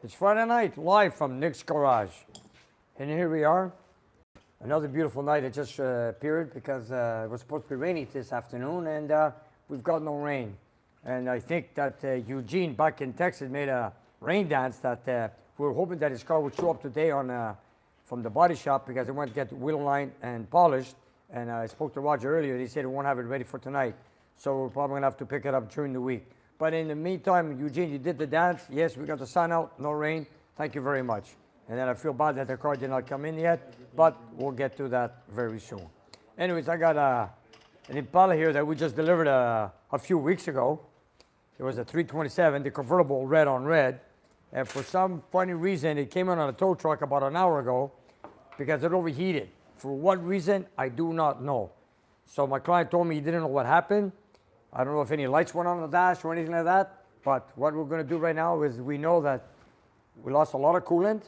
It's Friday night, live from Nick's Garage. And here we are. Another beautiful night. It just appeared because it was supposed to be rainy this afternoon, and we've got no rain. And I think that Eugene back in Texas made a rain dance that we were hoping that his car would show up today on from the body shop because it went to get the wheel line and polished. And I spoke to Roger earlier. He said he won't have it ready for tonight. So we're probably going to have to pick it up during the week. But in the meantime, Eugene, you did the dance. Yes, we got the sun out, no rain. Thank you very much. And then I feel bad that the car did not come in yet, but we'll get to that very soon. Anyways, I got an Impala here that we just delivered a few weeks ago. It was a 327, the convertible red on red. And for some funny reason, it came in on a tow truck about an hour ago because it overheated. For what reason, I do not know. So my client told me he didn't know what happened. I don't know if any lights went on the dash or anything like that, but what we're going to do right now is we know that we lost a lot of coolant.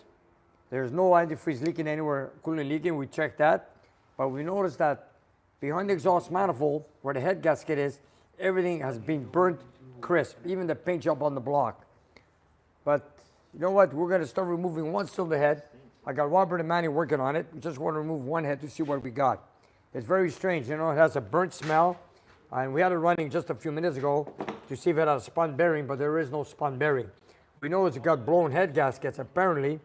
There's no antifreeze leaking anywhere, coolant leaking, we checked that. But we noticed that behind the exhaust manifold, where the head gasket is, everything has been burnt crisp, even the paint job on the block. But you know what, we're going to start removing one cylinder head. I got Robert and Manny working on it. We just want to remove one head to see what we got. It's very strange, you know, it has a burnt smell. And we had it running just a few minutes ago to see if it had a spun bearing, but there is no spun bearing. We know it's got blown head gaskets, apparently,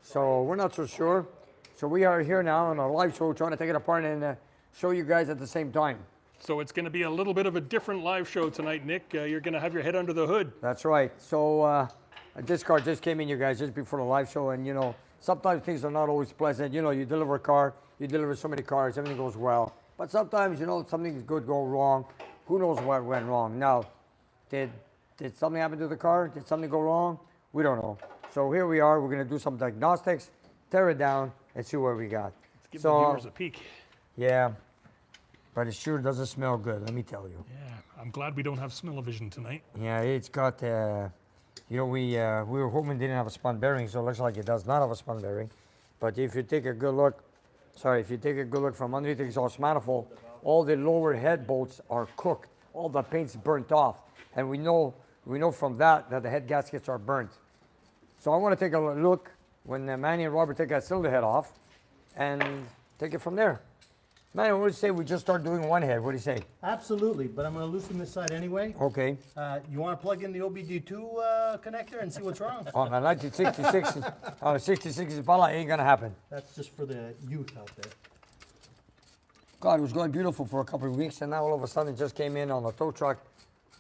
so we're not so sure. So we are here now on a live show trying to take it apart and show you guys at the same time. So it's going to be a little bit of a different live show tonight, Nick. You're going to have your head under the hood. That's right. So this car just came in, you guys, just before the live show, and you know, sometimes things are not always pleasant. You know, you deliver a car, you deliver so many cars, everything goes well. But sometimes, you know, something could go wrong. Who knows what went wrong? Now, did something happen to the car? Did something go wrong? We don't know. So here we are. We're going to do some diagnostics, tear it down, and see what we got. Let's give the viewers a peek. Yeah, but it sure doesn't smell good, let me tell you. Yeah, I'm glad we don't have smell-o-vision tonight. Yeah, it's got, you know, we were hoping it didn't have a spun bearing, so it looks like it does not have a spun bearing. But if you take a good look, if you take a good look from underneath the exhaust manifold, all the lower head bolts are cooked. All the paint's burnt off. And we know from that the head gaskets are burnt. So I want to take a look when Manny and Robert take that cylinder head off and take it from there. Manny, what do you say we just start doing one head? What do you say? Absolutely, but I'm going to loosen this side anyway. Okay. You want to plug in the OBD2 connector and see what's wrong? On a 1966, on a 66 Impala, ain't going to happen. That's just for the youth out there. God, it was going beautiful for a couple of weeks, and now all of a sudden it just came in on a tow truck,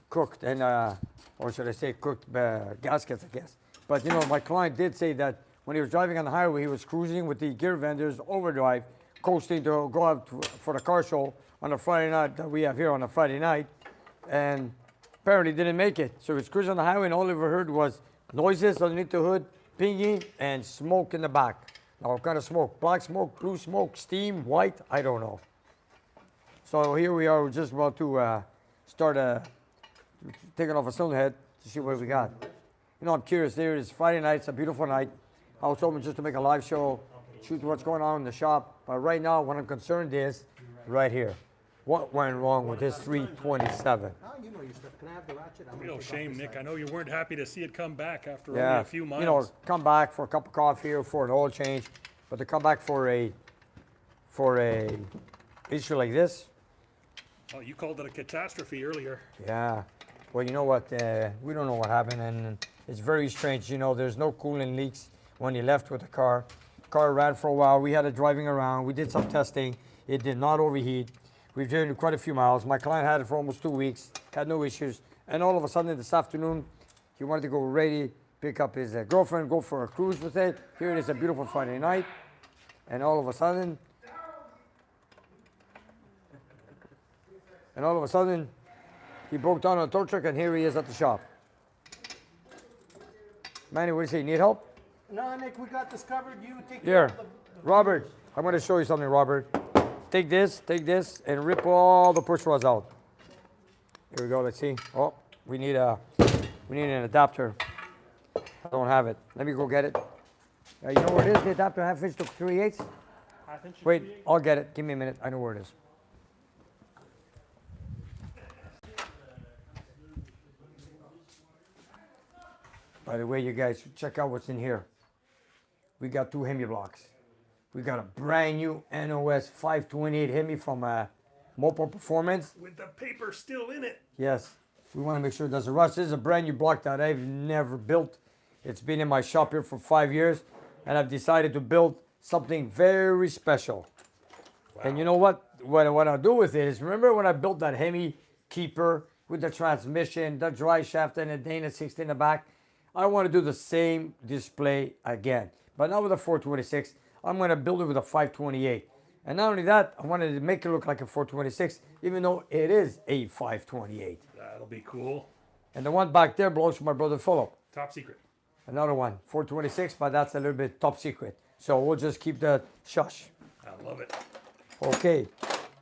cooked, and or should I say cooked gaskets, I guess. But you know, my client did say that when he was driving on the highway, he was cruising with the gear vendors overdrive, coasting to go out for the car show on a Friday night that we have here on a Friday night, and apparently didn't make it. So he was cruising on the highway, and all he ever heard was noises underneath the hood, pinging, and smoke in the back. Now, what kind of smoke? Black smoke, blue smoke, steam, white? I don't know. So here we are, we're just about to start taking off a cylinder head to see what we got. You know, I'm curious, there is Friday night, it's a beautiful night. I was hoping just to make a live show, shoot what's going on in the shop. But right now, what I'm concerned is right here. What went wrong with this 327? You know your stuff. Can I have the ratchet? Real shame, Nick. I know you weren't happy to see it come back after Yeah, only a few miles. you know, come back for a cup of coffee or for an oil change, but to come back for a issue like this. Oh, you called it a catastrophe earlier. Yeah. Well, you know what? We don't know what happened, and it's very strange. You know, there's no coolant leaks when you left with the car. Car ran for a while. We had it driving around. We did some testing. It did not overheat. We've driven quite a few miles. My client had it for almost 2 weeks, had no issues. And all of a sudden this afternoon, he wanted to go ready, pick up his girlfriend, go for a cruise with it. Here it is, a beautiful Friday night. And all of a sudden, he broke down on a tow truck, and here he is at the shop. Manny, what do you say? Need help? No, Nick, we got this covered. You take Here, care of the Robert, I'm going to show you something, Robert. Take this, and rip all the push rods out. Here we go, let's see. Oh, we need an adapter. I don't have it. Let me go get it. You know where it is, the adapter, half inch to 3/8? Wait, I'll get it. Give me a minute. I know where it is. By the way, you guys, check out what's in here. We got 2 Hemi blocks. We got a brand new NOS 528 Hemi from Mopar Performance. With the paper still in it. Yes, we want to make sure it doesn't rust. This is a brand new block that I've never built. It's been in my shop here for 5 years, and I've decided to build something very special. Wow. And you know what? What I'll do with it is, remember when I built that Hemi keeper with the transmission, the dry shaft, and the Dyno 60 in the back? I want to do the same display again. But not with a 426. I'm going to build it with a 528. And not only that, I wanted to make it look like a 426, even though it is a 528. That'll be cool. And the one back there belongs to my brother Philip. Top secret. Another one, 426, but that's a little bit top secret. So we'll just keep that shush. I love it. Okay.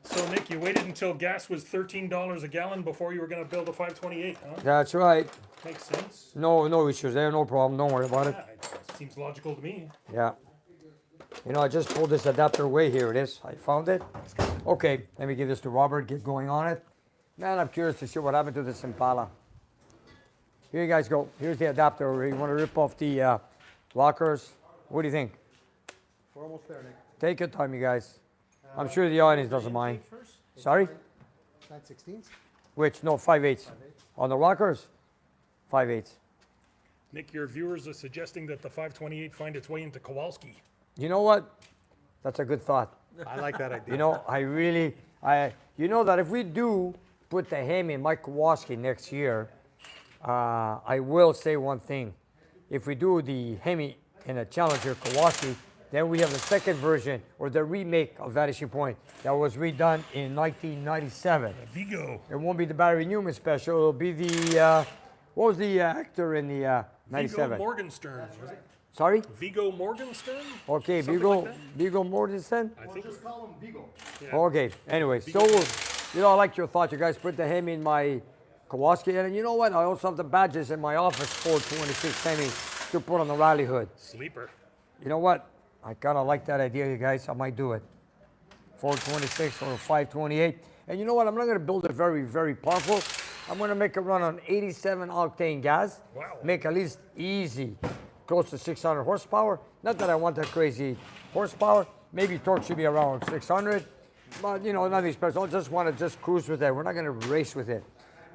So, Nick, you waited until gas was $13 a gallon before you were going to build a 528, huh? That's right. Makes sense. No issues there, no problem. Don't worry about it. Yeah, it seems logical to me. Yeah. You know, I just pulled this adapter away. Here it is. I found it. Okay, let me give this to Robert, get going on it. Man, I'm curious to see what happened to this Impala. Here you guys go. Here's the adapter. You want to rip off the lockers. What do you think? We're almost there, Nick. Take your time, you guys. I'm sure the audience doesn't mind. Sorry? 9/16. Which? No, 5/8. On the rockers? 5/8. Nick, your viewers are suggesting that the 528 find its way into Kowalski. You know what? That's a good thought. I like that idea. You know, you know that if we do put the Hemi in Mike Kowalski next year, I will say one thing. If we do the Hemi in a Challenger Kowalski, then we have the second version, or the remake of Vanishing Point that was redone in 1997. Vigo. It won't be the Barry Newman special. It'll be the, what was the actor in the 97? Vigo Morgenstern, was it? Sorry? Vigo Morgenstern? Okay, Something Vigo, like that? Vigo Mortensen? I think Just call him Beagle. Okay, anyway, so, you know, I like your thought. You guys put the Hemi in my Kowalski, and you know what? I also have the badges in my office, 426 Hemi, to put on the rally hood. sleeper. You know what? I kind of like that idea, you guys. I might do it. 426 or 528. And you know what? I'm not going to build it very, very powerful. I'm going to make it run on 87 octane gas. Wow. Make at least easy, close to 600 horsepower. Not that I want that crazy horsepower. Maybe torque should be around 600. But, you know, nothing special. I just want to just cruise with it. We're not going to race with it.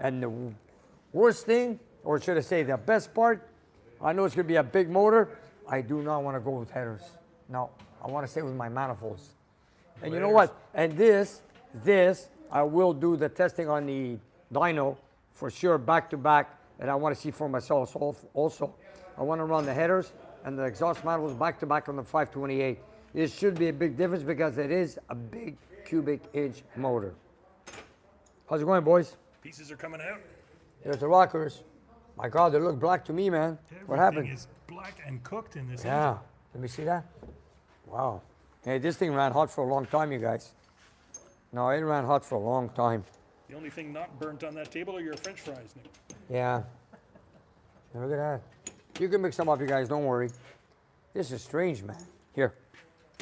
And the worst thing, or should I say the best part, I know it's going to be a big motor. I do not want to go with headers. No, I want to stay with my manifolds. And you know what? And this, I will do the testing on the Dyno for sure, back to back. And I want to see for myself also. I want to run the headers and the exhaust manifolds back to back on the 528. It should be a big difference because it is a big cubic inch motor. How's it going, boys? Pieces are coming out. There's the rockers. My God, they look black to me, man. What happened? Everything is black and cooked in this Yeah. engine. Let me see that. Wow. Hey, this thing ran hot for a long time, you guys. No, it ran hot for a long time. The only thing not burnt on that table are your French fries, Nick. Yeah. Look at that. You can mix them up, you guys. Don't worry. This is strange, man. Here.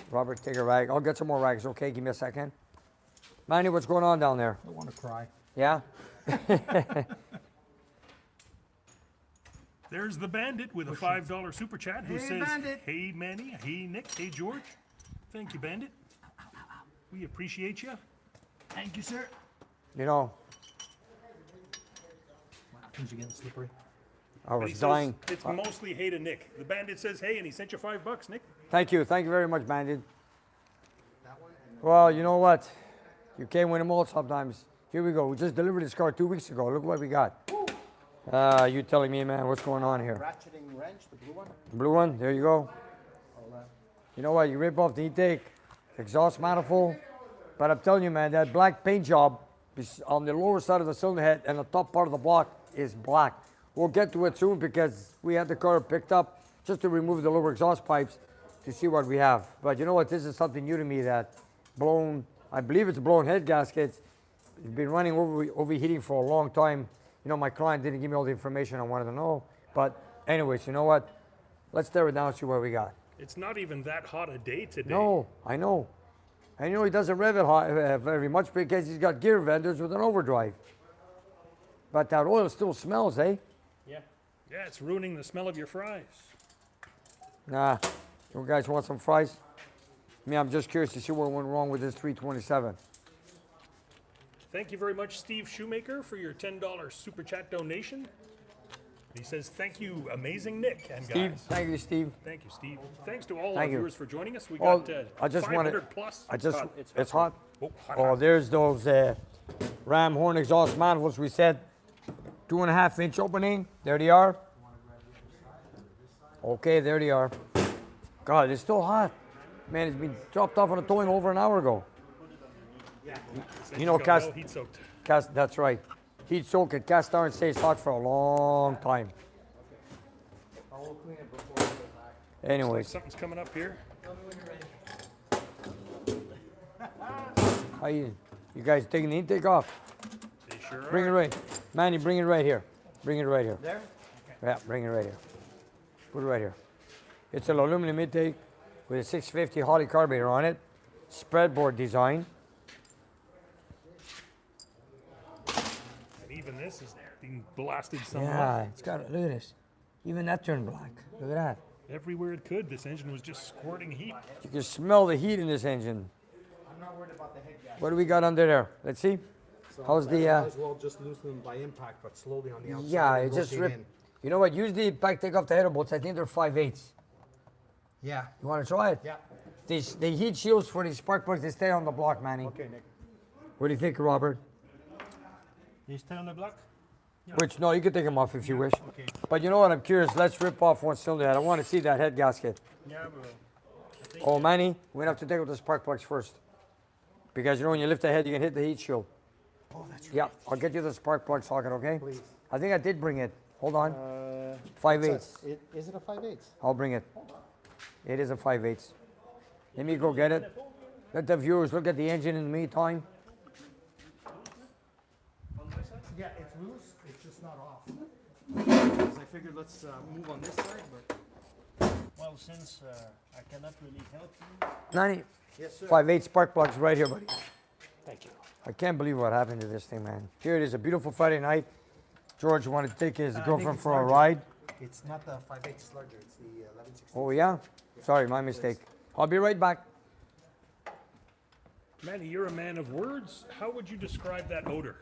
Robert, take a rag. I'll get some more rags, okay? Give me a second. Manny, what's going on down there? I want to cry. Yeah? There's the Bandit with a $5 super chat who Hey, says, Bandit. "Hey Manny, hey Nick, hey George. Thank you, Bandit. We appreciate you." Thank you, sir. You know, Things are getting slippery. I But was he says dying. it's mostly hey to Nick. The Bandit says hey, and he sent you $5, Nick. Thank you. Thank you very much, Bandit. Well, you know what? You can't win them all sometimes. Here we go. We just delivered this car 2 weeks ago. Look what we got. You telling me, man, what's going on here? Ratcheting wrench, the blue one. Blue one, there you go. You know what? You rip off the intake, exhaust manifold. But I'm telling you, man, that black paint job is on the lower side of the cylinder head and the top part of the block is black. We'll get to it soon because we had the car picked up just to remove the lower exhaust pipes to see what we have. But you know what? This is something new to me, that blown, I believe it's blown head gaskets. It's been running overheating for a long time. You know, my client didn't give me all the information I wanted to know. But anyways, you know what? Let's tear it down and see what we got. It's not even that hot a day today. No, I know. And you know, he doesn't rev it very much because he's got gear vendors with an overdrive. But that oil still smells, eh? Yeah. Yeah, it's ruining the smell of your fries. Nah, you guys want some fries? I'm just curious to see what went wrong with this 327. Thank you very much, Steve Shoemaker, for your $10 super chat donation. He says, thank you, amazing Nick and Steve, guys. thank you, Steve. Thank you, Steve. Thanks to all our Thank you. viewers for joining us. We Oh, got I just 500 wanted- plus. It's hot. Oh, hot, Oh, hot. there's those ram horn exhaust manifolds we said. 2.5-inch opening. There they are. Okay, there they are. God, it's still hot. Man, it's been dropped off on a towing over an hour ago. You know, Got well heat soaked. that's right. Heat soak it. Cast iron stays hot for a long time. Anyways, Something's coming up here. how you guys taking the intake off? They sure are. Bring it right. Manny, bring it right here. Bring it right here. There? Yeah, bring it right here. Put it right here. It's an aluminum intake with a 650 Holley carburetor on it. Spreadboard design. And even this is being blasted Yeah, somehow. it's got, look at this. Even that turned black. Look at that. Everywhere it could, this engine was just squirting heat. You can smell the heat in this engine. I'm not worried about the head gas. What do we got under there? Let's see. How's the, Might as well just loosen them by impact, but slowly on the outside. yeah, and it just rotate ripped. in. You know what? Use the impact take off the header bolts. I think they're 5/8. Yeah. You want to try it? Yeah. The heat shields for these spark plugs, they stay on the block, Manny. Okay, Nick. What do you think, Robert? You stay on the block? Which, no, you can take them off if you wish. Okay. But you know what? I'm curious. Let's rip off one cylinder head. I want to see that head gasket. Yeah, bro. Oh, Manny, we're going to have to take out the spark plugs first. Because you know, when you lift the head, you can hit the heat shield. Oh, that's right. Yeah, I'll get you the spark plug socket, okay? Please. I think I did bring it. Hold on. 5/8. Is it a 5/8? I'll bring it. It is a 5/8. Let me go get it. Let the viewers look at the engine in the meantime. Yeah, it's loose. It's just not off. Because I figured let's move on this side, but. Well, since I cannot really help you, 90. Yes, sir. 5/8 spark plugs right here, buddy. Thank you. I can't believe what happened to this thing, man. Here it is, a beautiful Friday night. George wanted to take his girlfriend it's for a larger. ride. It's not the 5/8, it's larger. It's the 11/16. Oh, yeah? Sorry, my mistake. I'll be right back. Manny, you're a man of words. How would you describe that odor?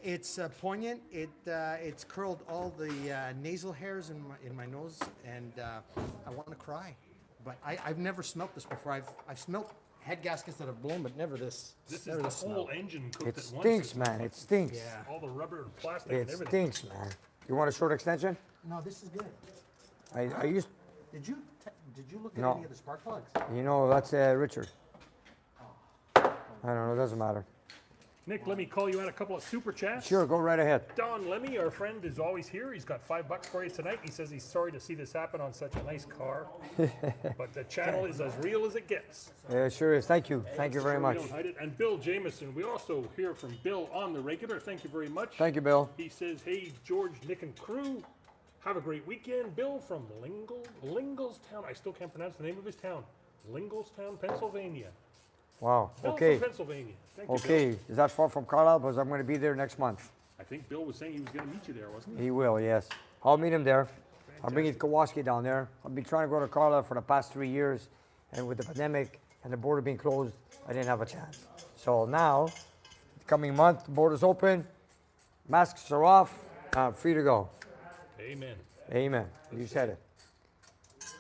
It's poignant. It's curled all the nasal hairs in my nose, and I want to cry. But I've never smelt this before. I've smelt head gaskets that have blown, but never this. This never is the smell. whole engine cooked It at once. stinks, man. It stinks. Yeah. All the rubber and plastic and It everything. stinks, man. You want a short extension? No, this is good. I used, Did you look at No. any of the spark plugs? you know, that's Richard. I don't know, it doesn't matter. Nick, let me call you out a couple of super chats. Sure, go right ahead. Don Lemmy, our friend, is always here. He's got $5 for you tonight. He says he's sorry to see this happen on such a nice car, but the channel is as real as it gets. Yeah, sure is. Thank you. Thank you very We much. don't hide it. And Bill Jameson, we also hear from Bill on the regular. Thank you very much. Thank you, Bill. He says, hey, George, Nick, and crew, have a great weekend. Bill from Lingelstown. I still can't pronounce the name of his town. Lingelstown, Pennsylvania. Wow. Bill Okay. from Pennsylvania. Thank you, Okay. Is that far from Carlisle? Because I'm going to be there next month. Bill. I think Bill was saying he was going to meet you there, wasn't he? He will, yes. I'll meet him there. I'll bring Kowalski down there. I've been trying to go to Carlisle for the past 3 years, and with the pandemic and the border being closed, I didn't have a chance. So now, the coming month, the border's open, masks are off, I'm free to go. Amen. Amen. You said it.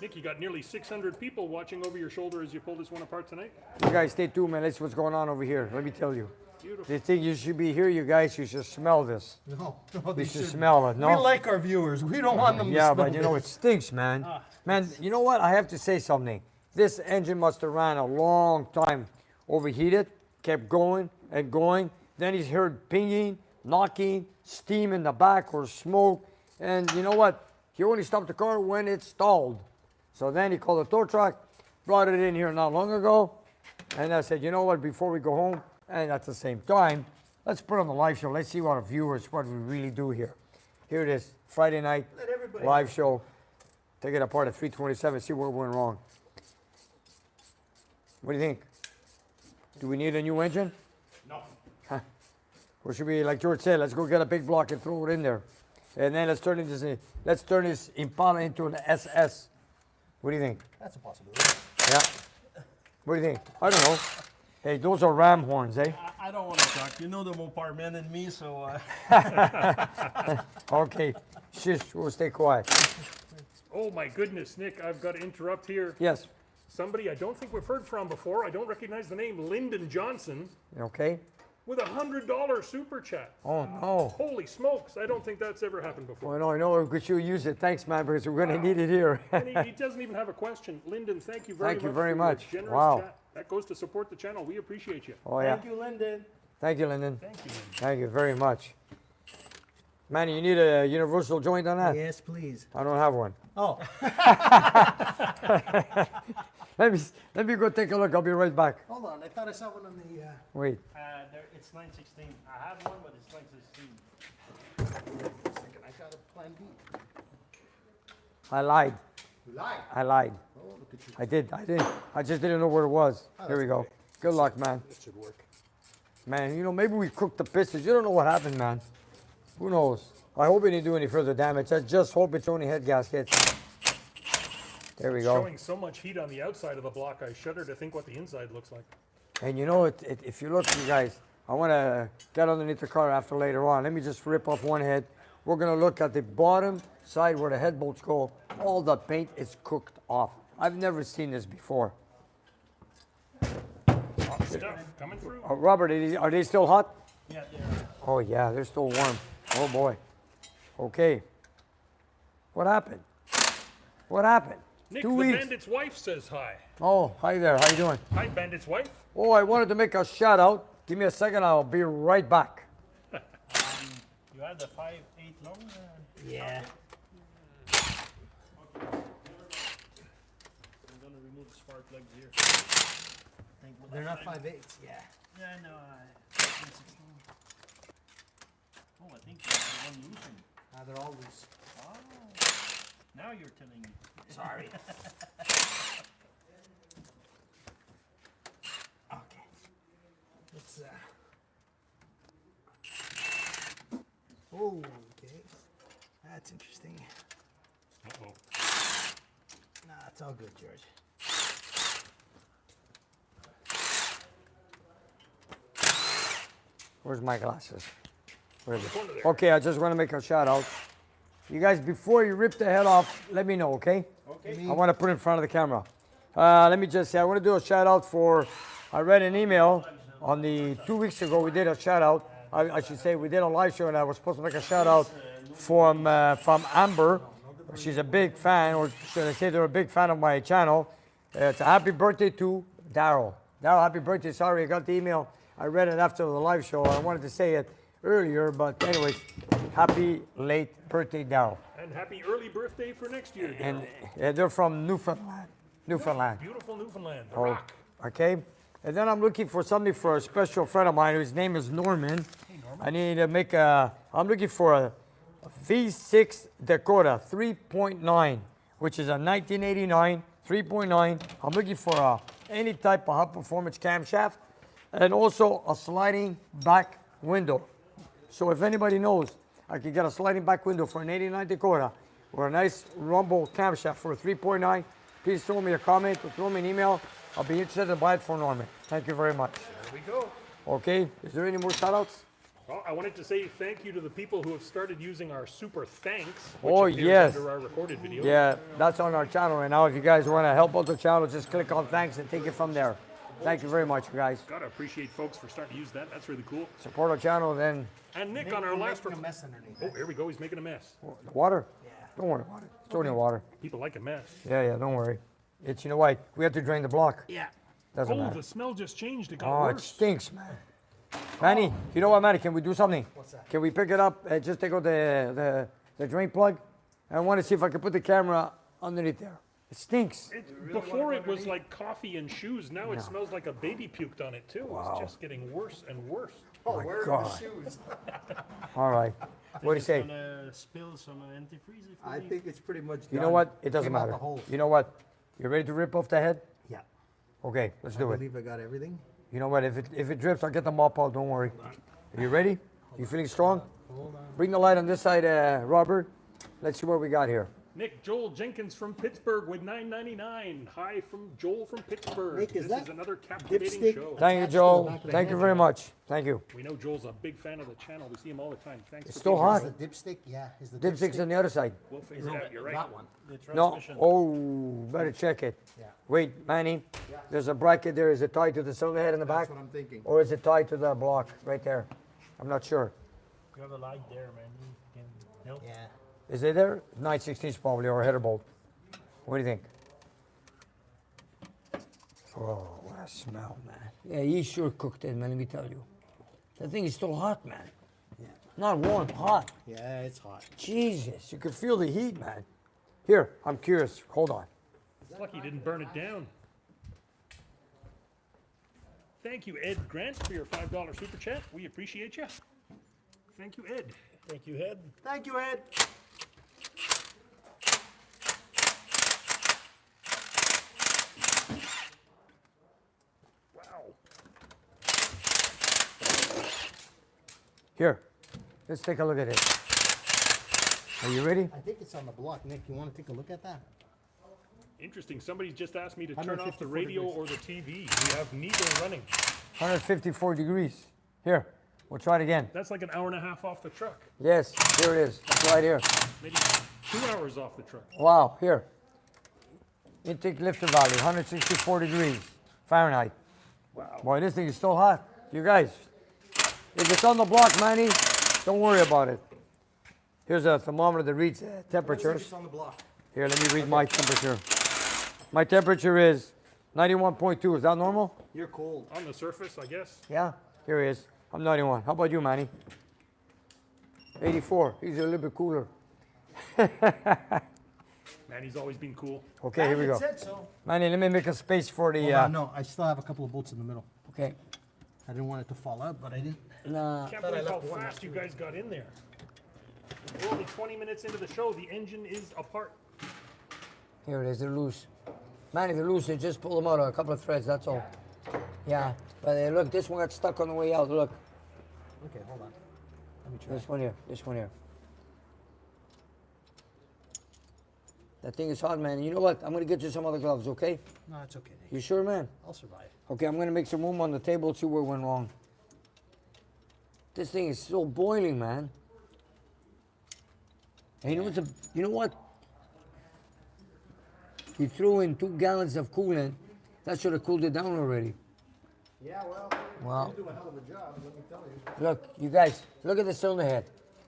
Nick, you got nearly 600 people watching over your shoulder as you pull this one apart tonight. You guys stay tuned, man. Let's see what's going on over here. Let me tell you. Beautiful. They think you should be here, you guys. You should smell this. No, You they should shouldn't. smell it, no? We like our viewers. We don't want them to Yeah, smell but you know, it stinks, man. Man, you know what? I have to say something. This engine must have ran a long time. Overheated, kept going and going. Then he's heard pinging, knocking, steam in the back or smoke. And you know what? He only stopped the car when it stalled. So then he called a tow truck, brought it in here not long ago. And I said, you know what? Before we go home, and at the same time, let's put on the live show. Let's see what our viewers, what we really do here. Here it is, Friday night, Let everybody live show. Take it apart at 327, see what went wrong. What do you think? Do we need a new engine? No. Or should we, like George said, let's go get a big block and throw it in there? And then let's turn this Impala into an SS. What do you think? That's a possibility. Yeah. What do you think? I don't know. Hey, those are ram horns, eh? I don't want to talk. You know the Mopar man in me, so. Okay. Shush, we'll stay quiet. Oh my goodness, Nick, I've got to interrupt here. Yes. Somebody I don't think we've heard from before, I don't recognize the name, Lyndon Johnson, Okay. with $100 super chat. Oh, no. Holy smokes, I don't think that's ever happened before. Oh, no, I know. We should use it. Thanks, man, because we're going to need it here. And he doesn't even have a question. Lyndon, thank you very Thank much. you very for much. Your generous Wow. chat. That goes to support the channel. We appreciate you. Oh, yeah. Thank you, Lyndon. Thank you, Lyndon. Thank you, Lyndon. Thank you very much. Manny, you need a universal joint on that? Yes, please. I don't have one. Oh, Let me go take a look. I'll be right back. hold on. I thought I saw one on the. Wait. It's 916. I have one, but it's 916. Second, I got a plan B. I lied. Live. I lied. Oh, look at you. I did. I just didn't know where it was. Here we go. Good luck, man. This should work. Man, you know, maybe we cooked the pistons. You don't know what happened, man. Who knows? I hope it didn't do any further damage. I just hope it's only head gaskets. There we go. Showing so much heat on the outside of the block, I shudder to think what the inside looks like. And you know, if you look, you guys, I want to get underneath the car after later on. Let me just rip off one head. We're going to look at the bottom side where the head bolts go. All the paint is cooked off. I've never seen this before. Hot stuff coming through. Robert, are they still hot? Yeah, they are. Oh, yeah, they're still warm. Oh, boy. Okay. What happened? What happened? Nick, 2 the weeks. bandit's wife says hi. Oh, hi there. How you doing? Hi, bandit's wife. Oh, I wanted to make a shout out. Give me a second. I'll be right back. You have the 5.8 long? Yeah. I'm going to remove the spark plugs here. They're not 5/8. Yeah. Yeah, I know. 916. Oh, I think there's one loosened. They're all loose. Oh, now you're telling me. Sorry. Okay. Let's. Oh, okay. That's interesting. Uh-oh. Nah, it's all good, George. Where's my glasses? Where are they? Corner there. Okay, I just want to make a shout out. You guys, before you rip the head off, let me know, okay? Okay. I want to put it in front of the camera. Let me just say, I want to do a shout out for, I read an email on the 2 weeks ago, we did a shout out. I should say we did a live show and I was supposed to make a shout out from Amber. She's a big fan, or should I say they're a big fan of my channel. It's a happy birthday to Daryl. Daryl, happy birthday. Sorry, I got the email. I read it after the live show. I wanted to say it earlier, but anyways, happy late birthday, Daryl. And happy early birthday for next year. And they're from Newfoundland. Newfoundland. Beautiful Newfoundland, the Oh, rock. okay. And then I'm looking for something for a special friend of mine whose name is Norman. I need to make I'm looking for a V6 Dakota 3.9, which is a 1989 3.9. I'm looking for any type of high performance camshaft and also a sliding back window. So if anybody knows, I could get a sliding back window for an 89 Dakota or a nice rumble camshaft for a 3.9. Please throw me a comment or throw me an email. I'll be interested to buy it for Norman. Thank you very much. There we go. Okay, is there any more shout outs? Well, I wanted to say thank you to the people who have started using our super thanks, which Oh, appears yes. under our recorded video. Yeah, that's on our channel right now. If you guys want to help out the channel, just click on thanks and take it from there. Thank you very much, you guys. Gotta appreciate folks for starting to use that. That's really cool. Support our channel, then And Nick, on our last a mess underneath. Oh, here we go. He's making a mess. water. Yeah. Don't worry about it. It's only water. People like a mess. Yeah, don't worry. It's, you know what? We have to drain the block. Yeah. Doesn't Oh, matter. the smell just changed. It got Oh, it worse. stinks, man. Manny, you know what, Manny? Can we do something? What's that? Can we pick it up and just take out the drain plug? I want to see if I can put the camera underneath there. It stinks. Before it was like coffee and shoes. Now it smells like a baby puked on it too. It's just getting worse and worse. Oh, where are God. the shoes? All right. What do you say? It's gonna spill some antifreeze if I we- think it's pretty much You know done. what? It doesn't Came out matter. the holes. You know what? You ready to rip off the head? Yeah. Okay, let's I do it. believe I got everything. You know what? If it drips, I'll get the mop out. Don't worry. Are you ready? You feeling strong? Hold on. Bring the light on this side, Robert. Let's see what we got here. Nick Joel Jenkins from Pittsburgh with $9.99. Hi from Joel from Pittsburgh. Nick, is this that is another captivating dipstick? show. Thank you, Attached to the Joel. back of the Thank you head. very much. Thank you. We know Joel's a big fan of the channel. We see him all the time. Thanks. It's for still being hot. here. Is the dipstick? Yeah. Is the Dipstick's on the other side. We'll figure it out. You're right. That one. The No. transmission. Oh, better check it. Yeah. Wait, Manny. There's a bracket there. Is it tied to the cylinder head in the back? That's what I'm thinking. Or is it tied to the block right there? I'm not sure. You have a light there, man. You can help. Yeah. Is it there? 9/16 probably, or a header bolt. What do you think? Oh, what a smell, man. Yeah, he sure cooked it, man, let me tell you. That thing is still hot, man. Yeah. Not warm, hot. Yeah, it's hot. Jesus, you can feel the heat, man. Here, I'm curious. Hold on. It's lucky you didn't burn it down. Thank you, Ed Grant, for your $5 super chat. We appreciate you. Thank you, Ed. Thank you, Head. Thank you, Ed. Wow. Here, let's take a look at it. Are you ready? I think it's on the block. Nick, you want to take a look at that? Interesting. Somebody just asked me to turn off the 154 radio degrees. or the TV. We have neither running. 154 degrees. Here, we'll try it again. That's like an hour and a half off the truck. Yes, here it is. It's right here. Maybe 2 hours off the truck. Wow, here. Intake lifter value, 164 degrees Fahrenheit. Wow. Boy, this thing is still hot. You guys, if it's on the block, Manny, don't worry about it. Here's a thermometer that reads temperatures. It's on the block. Here, let me read my temperature. My temperature is 91.2. Is that normal? You're cold. On the surface, I guess. Yeah, here he is. I'm 91. How about you, Manny? 84. He's a little bit cooler. Man, he's always been cool. Okay, here we go. Said so. Manny, let me make a space for the. Hold on, no, I still have a couple of bolts in the middle. Okay. I didn't want it to fall out, but I didn't. Nah. Can't Thought I believe how left one fast you guys got in there. We're only 20 minutes into the show. The engine is apart. Here it is. They're loose. Manny, they're loose. You just pull them out of a couple of threads. That's all. Yeah. But look, this one got stuck on the way out. Look. Okay, hold on. Let me try. This one here. This one here. That thing is hot, man. You know what? I'm going to get you some other gloves, okay? No, it's okay, Nick. You sure, man? I'll survive. Okay, I'm going to make some room on the table, see where went wrong. This thing is still boiling, man. And you know what? You threw in 2 gallons of coolant. That should have cooled it down already. Yeah, well, Wow. you do a hell of a job, let me tell you. Look, you guys, look at the cylinder head.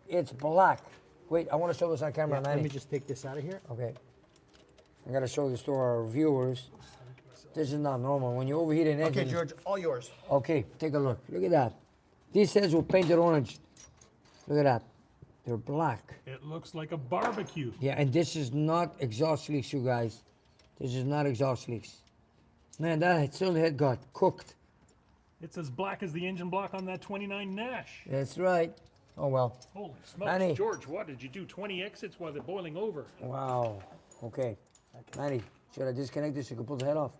It's black. Wait, I want to show this on camera, Let Manny. me just take this out of here. Okay. I got to show this to our viewers. This is not normal. When you overheat an engine. Okay, George, all yours. Okay, take a look. Look at that. These heads were painted orange. Look at that. They're black. It looks like a barbecue. Yeah, and this is not exhaust leaks, you guys. This is not exhaust leaks. Man, that cylinder head got cooked. It's as black as the engine block on that 29 Nash. That's right. Oh, well. Holy smokes. Manny. George, what did you do? 20 exits while they're boiling over. Wow. Okay. Manny, should I disconnect this? You can pull the head off.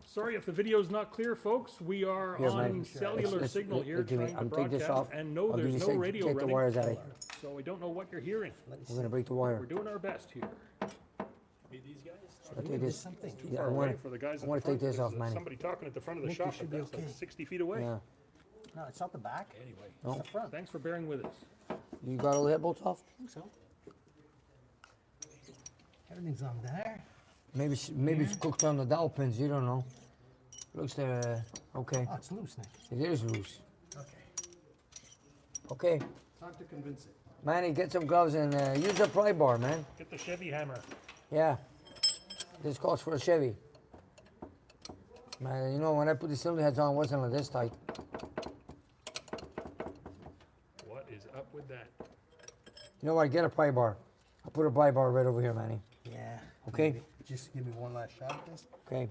Sorry if the video's not clear, folks. We are Here, on Manny. cellular Let's- signal here give me- trying to I'm take this broadcast. off. And no, I'll give there's you no some- radio take the running. wires out of it. So we don't know what you're hearing. We're going to break the wire. We're doing our best here. Be these guys? I'll take this. Something. Yeah, I Far away want for the guys I in want the to take front. this off, There's Manny. somebody talking at the front of the Nick, you shop, should but be that's like okay. 60 feet away. Yeah. No, it's not the back. Anyway, No. It's the front. thanks for bearing with us. You got all the head bolts off? I think so. Everything's on there. Maybe it's cooked on the dowel pins. You don't know. Looks okay. Oh, it's loose, Nick. It is loose. Okay. Okay, Time to convince it. Manny, get some gloves and use a pry bar, man. Get the Chevy hammer. Yeah. This calls for a Chevy. Man, you know, when I put the cylinder heads on, it wasn't like this tight. What is up with that? You know what? Get a pry bar. I'll put a pry bar right over here, Manny. Yeah. Okay. maybe. Just give me one last shot at this. Okay.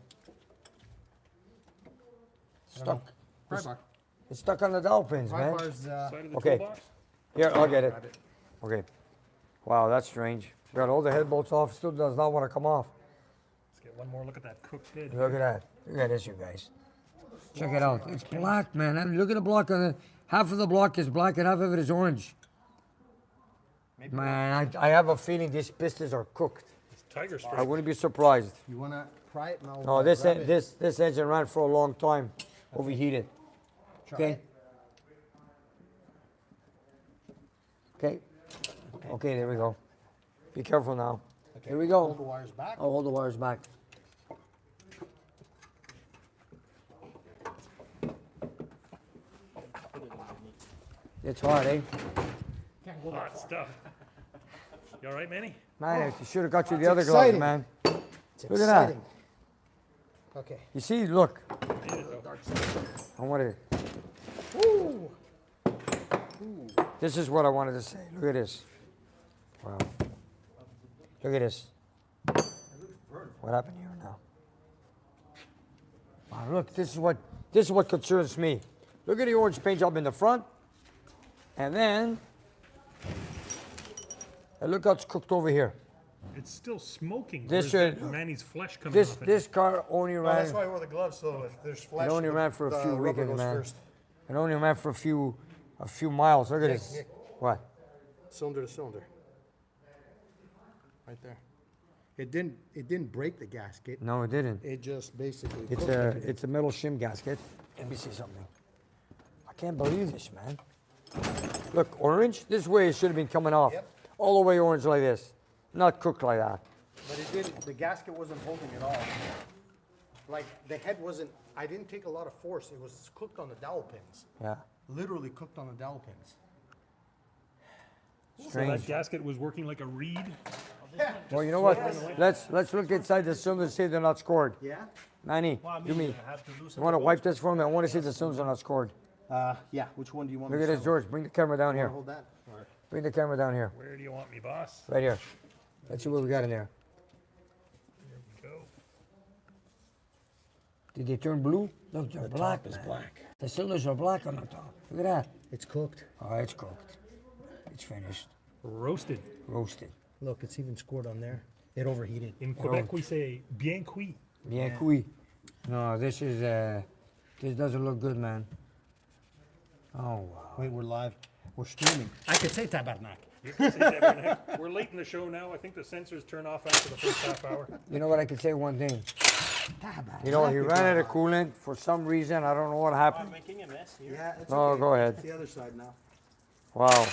I don't know. Stuck. Pry bar. It's stuck on the dowel pins, Pry man. bar's, Side of the Okay. toolbox? Here, I'll get it. grab it. Okay. Wow, that's strange. Got all the head bolts off. Still does not want to come off. Let's get one more look at that cooked head. Look at that. Look at this, you guys. Check it out. It's black, man. I mean, look at the block on half of the block is black and half of it is orange. Man, I have a feeling these pistons are cooked. It's tiger I stripe. wouldn't be surprised. You wanna pry it now? No, this engine ran for a long time, overheated. Okay. Okay. Okay, there we go. Be careful now. Okay. Here we go. Hold the wires back. I'll hold the wires back. It's hard, eh? Can't go that Hot far. stuff. You all right, Manny? Man, I should have got you the That's other gloves, exciting. man. It's Look at that. exciting. Okay. You see, look. Need it, though. I wanted. Ooh. This is what I wanted to say. Look at this. Wow. Look at this. What happened here now? Wow, look, this is what concerns me. Look at the orange paint job in the front. And then and look how it's cooked over here. It's still smoking. This Where's should- that Manny's flesh coming This off it? this car only Oh, ran that's why I wore the gloves, so if there's flesh, only the- ran for a the few rubber weekends, goes man. first. it only ran for a few miles. Look at Nick, this. Nick. What? Cylinder to cylinder. Right there. It didn't break the gasket. No, it didn't. It just basically. It's cooked a everything. it's a metal shim gasket. Let me see something. I can't believe this, man. Look, orange. This way it should have been coming off. Yep. All the way orange like this. Not cooked like that. But it didn't. The gasket wasn't holding at all. Like the head wasn't. I didn't take a lot of force. It was cooked on the dowel pins. Yeah. Literally cooked on the dowel pins. So Strange. that gasket was working like a reed. Well, you know what? Let's look inside the cylinders, see if they're not scored. Yeah. Manny, Well, I you mean, mean I have to loosen you want to the wipe bolts. this for me? I want to see if the cylinders are not scored. Yeah. Which one do you want? Look me at to this, sell? George. Bring the camera down here. Hold that. All right. Bring the camera down here. Where do you want me, boss? Right here. Let's see what we got in there. There we go. Did they turn blue? Look, they're black. top is man. black. The cylinders are black on the top. Look at that. It's cooked. Oh, it's cooked. It's finished. Roasted. Roasted. Look, it's even scored on there. It overheated. In Quebec, we say bien cuit. Bien cuit. No, this is this doesn't look good, man. Oh wow. Wait, we're live. We're streaming. I could say tabarnak. You can say that right now. We're late in the show now. I think the sensors turn off after the first half hour. You know what? I could say one thing. Tabarnak. You know, he ran out of coolant for some reason. I don't know what I'm happened. making a mess here. Yeah, it's No, okay. go ahead. It's the other side now. Wow.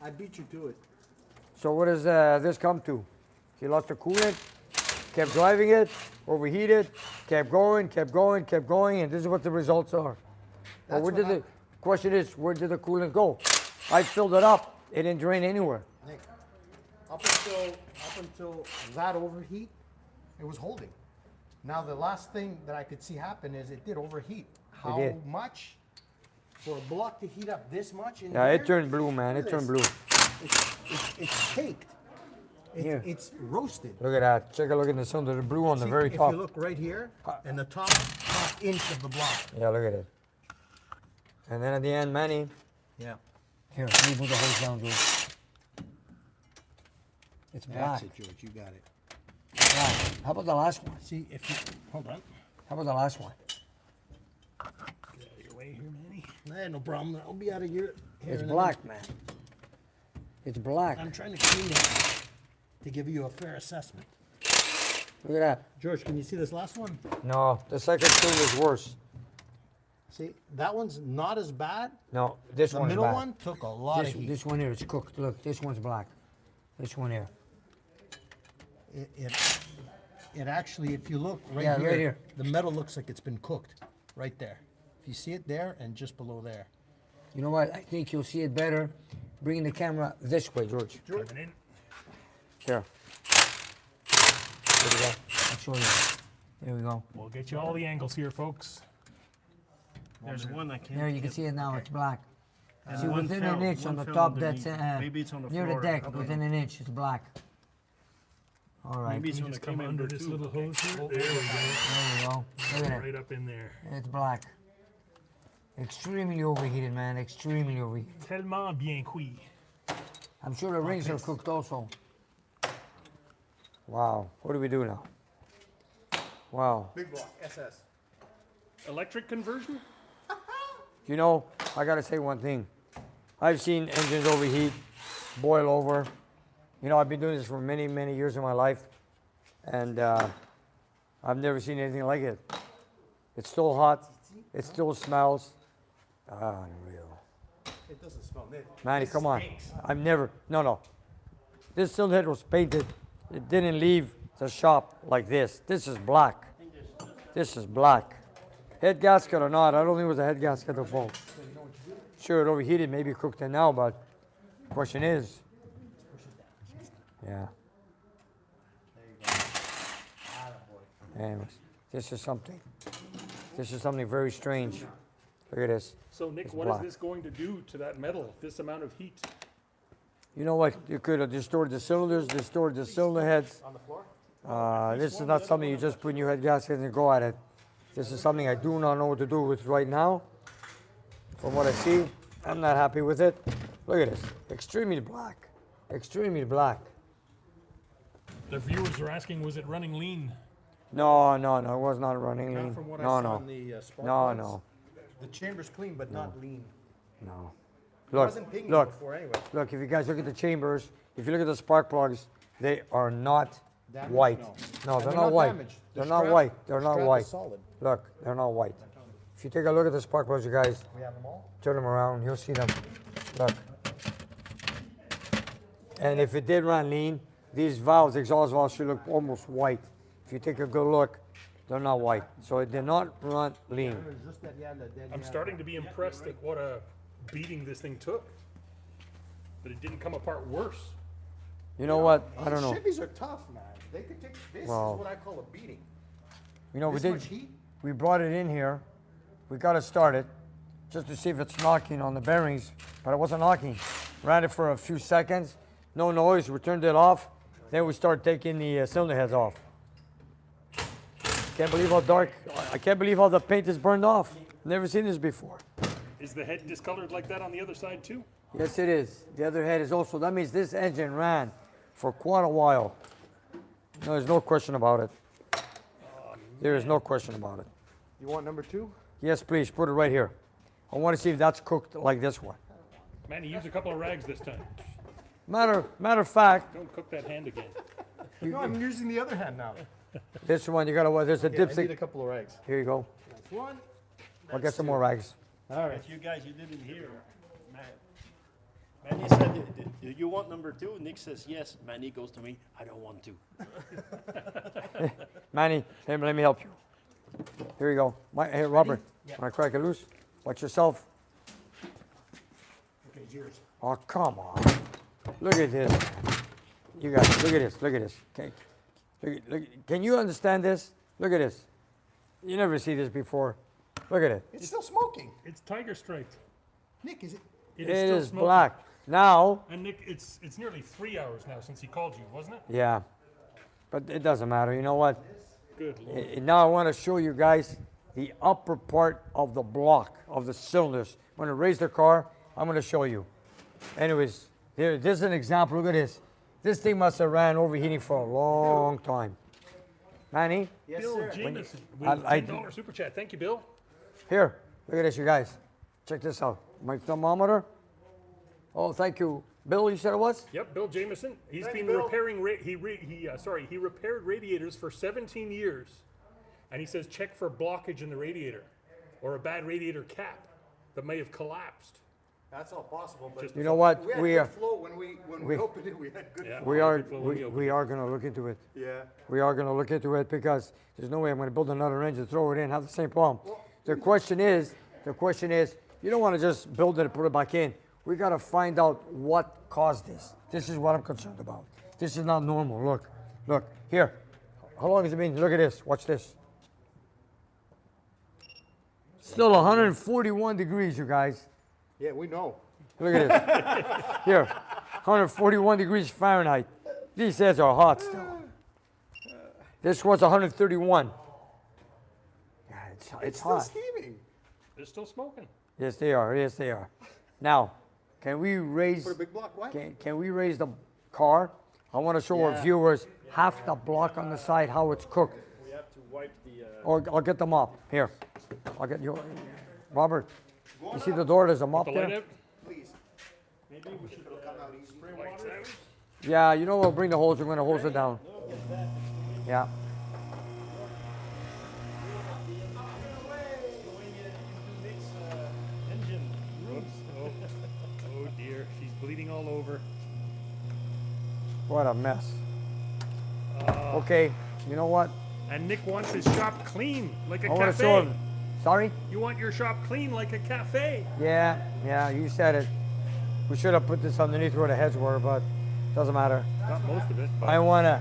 I beat you to it. So what does this come to? He lost the coolant, kept driving it, overheated, kept going, and this is what the results are. Well, That's where what did the question is, where did the coolant go? I filled it up. It didn't drain anywhere. Nick, up until that overheat, it was holding. Now the last thing that I could see happen is it did overheat. How did. much? For a block to heat up this much in Yeah, here, it turned blue, man. It turned blue. it's caked. Here. It's roasted. Look at that. Take a look at the cylinder. The blue on the See, very if top. you look right here, and the top inch of the block. Yeah, look at it. And then at the end, Manny. Yeah. Here, let me put the hose down, George. It's black. That's it, George. You got it. Black. How about the last one? See, if you hold on. How about the last one? Get out of your way here, Manny. Nah, no problem. I'll be out of here. It's in a black, man. It's black. minute. I'm trying to clean it to give you a fair assessment. Look at that. George, can you see this last one? No, the second two is worse. See, that one's not as bad. No, this The one's middle bad. one took a lot This, of heat. this one here is cooked. Look, this one's black. This one here. It actually, if you look right, Yeah, here, right here. the metal looks like it's been cooked, right there. If you see it there and just below there. You know what? I think you'll see it better bringing the camera this way, George. Coming in. Here. There we go. I'll show you. There we go. We'll get you all the angles here, folks. There's one I can't. There, you can see it now. It's black. And See, one within fell- an inch on one the fell top, underneath. that's Maybe it's on the near floor. the I deck. don't Within know. an inch, it's black. All right. Maybe it's You on the just come under camera this too. little hose here. There we There we go. Look at go. it. Right up in there. It's black. Extremely overheated, man. Extremely overheated. Tellement bien cuit. I'm sure the rings are cooked also. Wow. What do we do now? Wow. Big block, SS. Electric conversion? You know, I gotta say one thing. I've seen engines overheat, boil over. You know, I've been doing this for many, many years in my life, and I've never seen anything like it. It's still hot. It still smells. Unreal. It doesn't smell new. Manny, come on. I've never, no. This cylinder head was painted. It didn't leave the shop like this. This is black. This is black. Head gasket or not, I don't think it was a head gasket at fault. Sure, it overheated, maybe cooked it now, but the question is, yeah. Anyways, this is something very strange. Look at this. So Nick, It's what is black. this going to do to that metal? This amount of heat? You know what? You could have distorted the cylinders, distorted the cylinder heads. On the floor? This is not something you just put in your head gasket and go at it. This is something I do not know what to do with right now. From what I see, I'm not happy with it. Look at this. Extremely black. Extremely black. The viewers are asking, was it running lean? No, it was not running Not lean. from what I No, saw no, on the spark no, plugs. no, The chamber's clean, but not lean. no. It Look, wasn't pinging look, before anyway. look, if you guys look at the chambers, if you look at the spark plugs, they are not Damaged? white. No. No, And they're not white. damaged. The They're not strap- white. They're the not strap is white. solid. Look, they're not white. If you take a look at the spark plugs, you guys, We have them all? turn them around, you'll see them. Look. And if it did run lean, these valves, exhaust valves, should look almost white. If you take a good look, they're not white. So it did not run lean. I'm starting to be impressed at what a beating this thing took. But it didn't come apart worse. You know what? I don't know. Chevys are tough, man. They could take, this Well, is what I call a beating. You know, This we much did. heat? We brought it in here. We got it started just to see if it's knocking on the bearings, but it wasn't knocking. Ran it for a few seconds, no noise. We turned it off. Then we started taking the cylinder heads off. Can't believe how dark. I can't believe how the paint is burned off. Never seen this before. Is the head discolored like that on the other side too? Yes, it is. The other head is also. That means this engine ran for quite a while. No, there's no question about it. There is no question about it. You want number 2? Yes, please, put it right here. I want to see if that's cooked like this one. Manny, use a couple of rags this time. Matter of fact, Don't cook that hand again. No, I'm using the other hand now. this one you gotta. There's a Okay, I need a dipstick. couple of rags. Here you go. That's one. I'll get some more rags. All right. If you guys, you didn't hear, Manny said, do you want number 2? Nick says yes. Manny goes to me, I don't want to. Manny, let me help you. Here you go. Hey, Robert, wanna crack it loose? Watch yourself. Okay, it's yours. Oh, come on. Look at this. You guys, look at this. Look at this. Okay. Can you understand this? Look at this. You never see this before. Look at it. It's still smoking. It's tiger striped. Nick, is it? It It still is smoking. black. Now, And Nick, it's nearly 3 hours now since he called you, wasn't it? yeah. But it doesn't matter. You know what? Good Lord. Now I want to show you guys the upper part of the block of the cylinders. I'm going to raise the car. I'm going to show you. Anyways, this is an example. Look at this. This thing must have ran overheating for a long time. Manny, Yes, Bill sir. Jameson with I- $10 super chat. Thank you, Bill. here. Look at this, you guys. Check this out. My thermometer. Oh, thank you. Bill, you said it was? Yep, Bill Jameson. He's Thank been you, Bill. repairing. He repaired radiators for 17 years, and he says check for blockage in the radiator, or a bad radiator cap that may have collapsed. That's all possible, but You know what? we had We good are, flow when we opened it. We had good Yeah. flow. we are going to look into it. Yeah. We are going to look into it because there's no way I'm going to build another engine, throw it in, have the same problem. The question is, you don't want to just build it and put it back in. We got to find out what caused this. This is what I'm concerned about. This is not normal. Look, here. How long has it been? Look at this. Watch this. Still 141 degrees, you guys. Yeah, we know. Look at this. Here, 141 degrees Fahrenheit. These heads are hot still. This was 131. Yeah, it's still hot. steaming. They're still smoking. Yes, they are. Yes, they are. Now, can we raise? Put a big block. What? Can we raise the car? I want to show our viewers half the block on the side how it's cooked. We have to wipe the, Or I'll get them up. Here, I'll get you. Robert, You see the door, there's a mop The light there? out. Please. Maybe we should It'll come out easy. spray water. Yeah, you know, we'll bring the hose, we're gonna hose it down. Look at that. Yeah. Going into Nick's engine rooms. Oh dear, she's bleeding all over. What a mess. Okay, you know what? And Nick wants his shop clean, like a I wanna show cafe. him. Sorry? You want your shop clean like a cafe. Yeah, you said it. We should have put this underneath where the heads were, but doesn't matter. Not most of it, but I wanna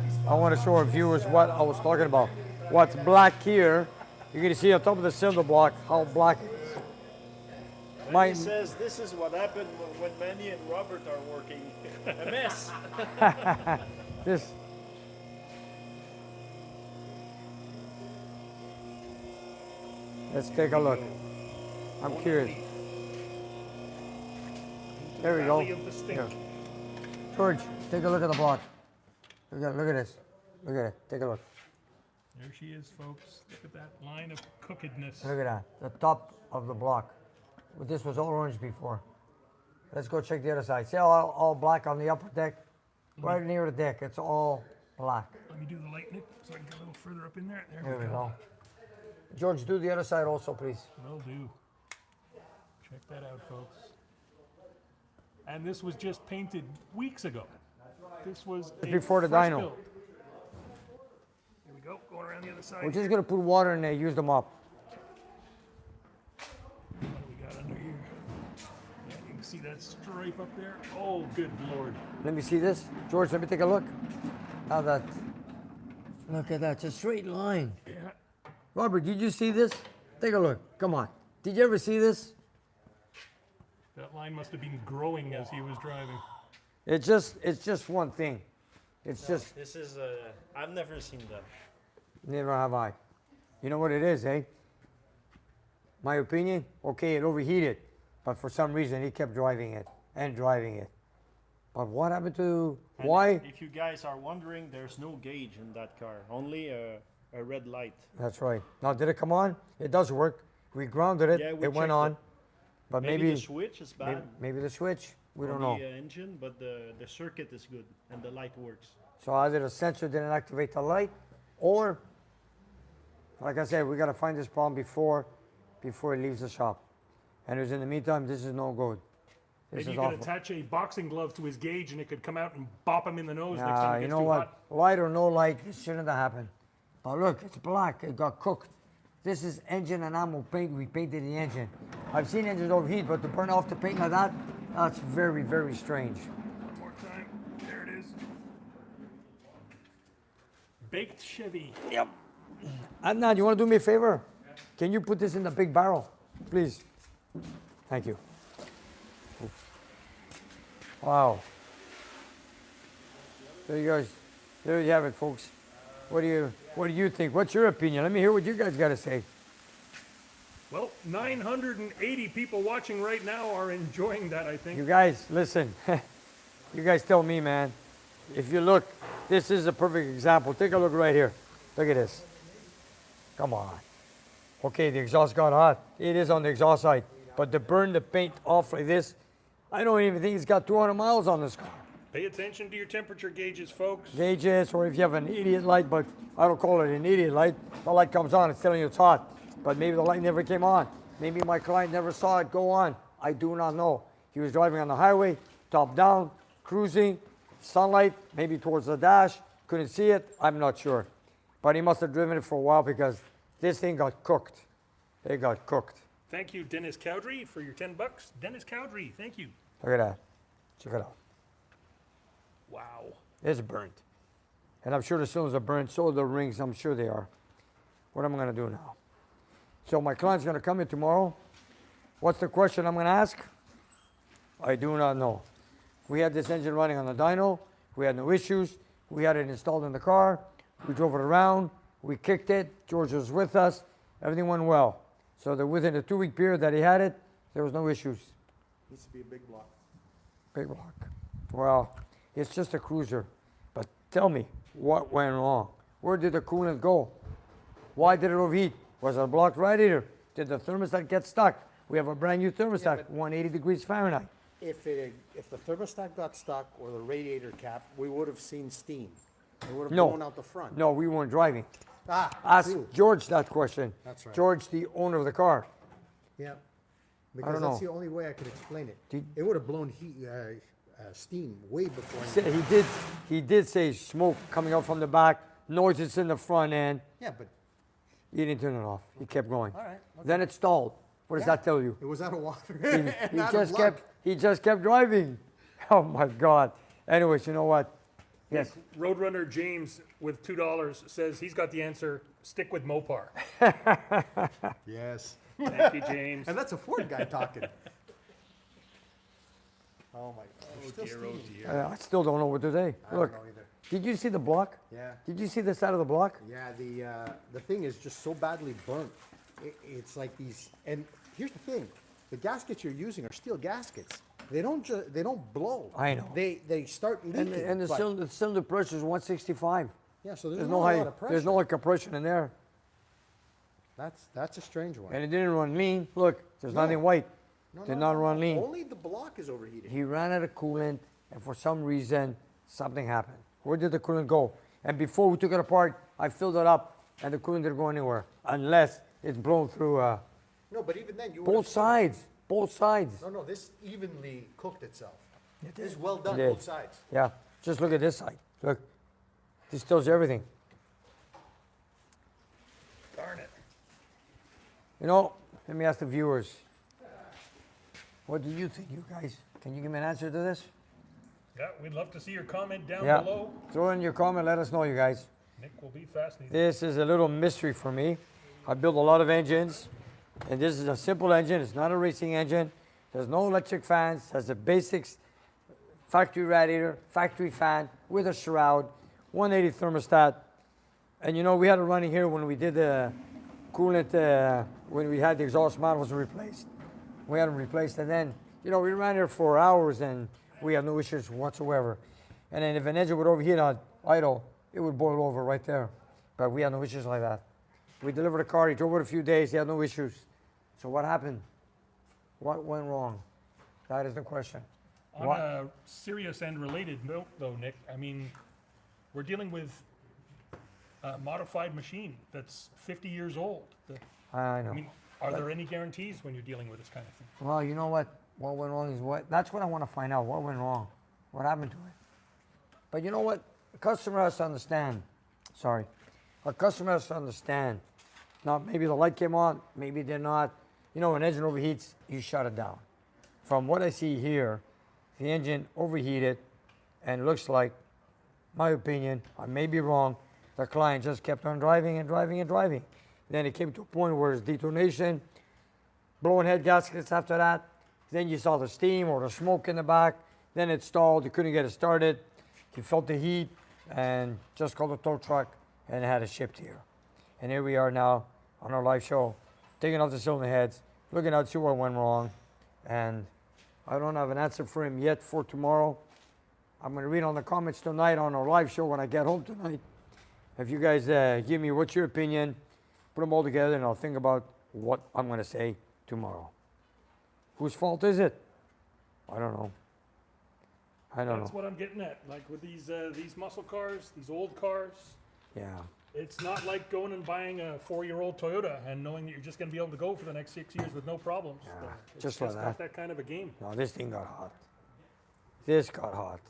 show our viewers what I was talking about. What's black here, you're gonna see on top of the cylinder block how black it is. Manny says this is what happened when Manny and Robert are working. A mess. This. Let's take a look. I'm curious. There we go. Valley of the stink. Here. George, take a look at the block. Look at this. Look at it. Take a look. There she is, folks. Look at that line of cookedness. Look at that. The top of the block. But this was all orange before. Let's go check the other side. See all black on the upper deck? Right near the deck. It's all black. Let me do the light, Nick, so I can get a little further up in there. There we go. George, do the other side also, please. Will do. Check that out, folks. And this was just painted weeks ago. This was a before the fresh dyno. build. Here we go, going around the other side. We're just gonna put water in there, use them up. What do we got under here? Yeah, you can see that stripe up there. Oh, good lord. Let me see this. George, let me take a look. Now that, look at that, it's a straight line. Yeah. Robert, did you see this? Take a look, come on. Did you ever see this? That line must have been growing as he was driving. It's just one thing. It's just, This is I've never seen that. never have I. You know what it is, eh? My opinion, okay, it overheated, but for some reason he kept driving it and driving it. But what happened to, And why? If you guys are wondering, there's no gauge in that car. Only a red light. That's right. Now, did it come on? It does work. We grounded it, Yeah, we it went checked on. it. But Maybe the switch is maybe, bad. maybe the switch, we don't on know. the engine, but the circuit is good and the light works. So either the sensor didn't activate the light, or, like I said, we got to find this problem before it leaves the shop. And in the meantime, this is no good. This Maybe is you could awful. attach a boxing glove to his gauge and it could come out and bop him in the nose next time Nah, it you gets know too what? hot. Light or no light, this shouldn't have happened. But look, it's black. It got cooked. This is engine enamel paint. We painted the engine. I've seen engines overheat, but to burn off the paint like that, that's very, very strange. One more time. There it is. Baked Chevy. Yep. Adnan, you want to do me a favor? Can you put this in the big barrel, please? Thank you. Wow. There you guys. There you have it, folks. What do you think? What's your opinion? Let me hear what you guys got to say. Well, 980 people watching right now are enjoying that, I think. You guys, listen. You guys tell me, man. If you look, this is a perfect example. Take a look right here. Look at this. Come on. Okay, the exhaust got hot. It is on the exhaust side. But to burn the paint off like this, I don't even think it's got 200 miles on this car. Pay attention to your temperature gauges, folks. Gauges, or if you have an idiot light, but I don't call it an idiot light. The light comes on, it's telling you it's hot. But maybe the light never came on. Maybe my client never saw it go on. I do not know. He was driving on the highway, top down, cruising, sunlight, maybe towards the dash, couldn't see it, I'm not sure. But he must have driven it for a while because this thing got cooked. It got cooked. Thank you, Dennis Cowdrey, for your 10 bucks. Dennis Cowdrey, thank you. Look at that. Check it out. Wow. It's burnt. And I'm sure the cylinders are burnt, so are the rings, I'm sure they are. What am I gonna do now? So my client's gonna come in tomorrow. What's the question I'm gonna ask? I do not know. We had this engine running on the dyno. We had no issues. We had it installed in the car. We drove it around. We kicked it. George was with us. Everything went well. So that within a 2-week period that he had it, there was no issues. Needs to be a big block. Big block. Well, it's just a cruiser. But tell me, what went wrong? Where did the coolant go? Why did it overheat? Was it a blocked radiator? Did the thermostat get stuck? We have a brand new thermostat, but- 180 degrees Fahrenheit. If the thermostat got stuck or the radiator cap, we would have seen steam. It would have No. blown out the front. No, we weren't driving. Ah, Ask true. George that question. That's right. George, the owner of the car. Yeah. don't Because that's know. the only way I could explain it. Did- It would have blown steam way before. He did say smoke coming out from the back, noises in the front end. Yeah, but He didn't turn it off. He kept going. all right. okay. Then it stalled. What does Yeah. that tell you? It was out of water. He, and he out just of kept luck. he just kept driving. Oh my God. Anyways, you know what? Yes. Roadrunner James with $2 says he's got the answer. Stick with Mopar. Yes. Thank you, James. And that's a Ford guy talking. Oh my God. There's still dear, oh steam. dear. I still don't know what to say. I Look, don't know either. did you see the block? Yeah. Did you see the side of the block? Yeah, the thing is just so badly burnt. It's like these, and here's the thing: the gaskets you're using are steel gaskets. They don't blow. I know. They start leaking. And the but- cylinder pressure is 165. yeah, so there's There's not no a high. lot of pressure. There's no like compression in there, That's a strange one. and it didn't run lean. Look, there's No. nothing white. No, Did not run lean. Only the block is overheating. He ran out of coolant, and for some reason, something happened. Where did the coolant go? And before we took it apart, I filled it up, and the coolant didn't go anywhere unless it's blown through No, but even then, you both would've- sides. Both sides. No, this evenly cooked itself. It This is did. well done, It did. both sides. Yeah, just look at this side. Look, this tells you everything. Darn it. You know, let me ask the viewers. What do you think, you guys? Can you give me an answer to this? Yeah, we'd love to see your comment down Yeah. below. Throw in your comment, let us know, you guys. Nick will be fascinated. This is a little mystery for me. I built a lot of engines, and this is a simple engine. It's not a racing engine. There's no electric fans. Has the basics, factory radiator, factory fan with a shroud, 180 thermostat. And you know, we had it running here when we did the coolant, when we had the exhaust manifolds replaced. We had them replaced, and then, you know, we ran here for hours, and we had no issues whatsoever. And then if an engine would overheat on idle, it would boil over right there. But we had no issues like that. We delivered a car, he drove it a few days, he had no issues. So what happened? What went wrong? That is the question. On What? a serious and related note, though, Nick, I mean, we're dealing with a modified machine that's 50 years old. I know. I mean, are there any guarantees when you're dealing with this kind of thing? Well, you know what? What went wrong is what? That's what I want to find out. What went wrong? What happened to it? But you know what? The customer has to understand. Sorry. A customer has to understand. Now, maybe the light came on, maybe they're not. You know, when an engine overheats, you shut it down. From what I see here, the engine overheated, and it looks like, my opinion, I may be wrong, the client just kept on driving and driving and driving. Then it came to a point where it's detonation, blowing head gaskets after that. Then you saw the steam or the smoke in the back. Then it stalled, you couldn't get it started. He felt the heat and just called the tow truck and had it shipped here. And here we are now on our live show, taking off the cylinder heads, looking out to see what went wrong. And I don't have an answer for him yet for tomorrow. I'm going to read on the comments tonight on our live show when I get home tonight. If you guys give me what's your opinion, put them all together and I'll think about what I'm going to say tomorrow. Whose fault is it? I don't know. I don't That's know. what I'm getting at. Like with these muscle cars, these old cars, Yeah. it's not like going and buying a 4-year-old Toyota and knowing that you're just going to be able to go for the next 6 years with no problems. Yeah, It's just like not that. that kind of a game. No, this thing got hot. This got hot.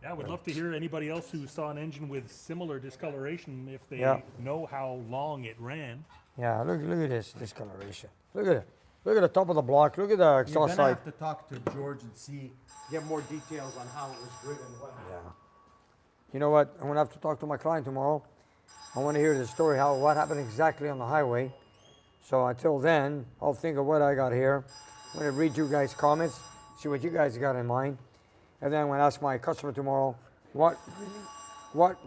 Yeah, I would love to hear anybody else who saw an engine with similar discoloration if they Yeah. know how long it ran. Yeah, look at this discoloration. Look at it. Look at the top of the block. Look at the You're exhaust gonna side. have to talk to George and see, get more details on how it was driven. Yeah. You know what? I'm gonna have to talk to my client tomorrow. I want to hear the story what happened exactly on the highway. So until then, I'll think of what I got here. I'm gonna read you guys' comments, see what you guys got in mind, and then I'm gonna ask my customer tomorrow what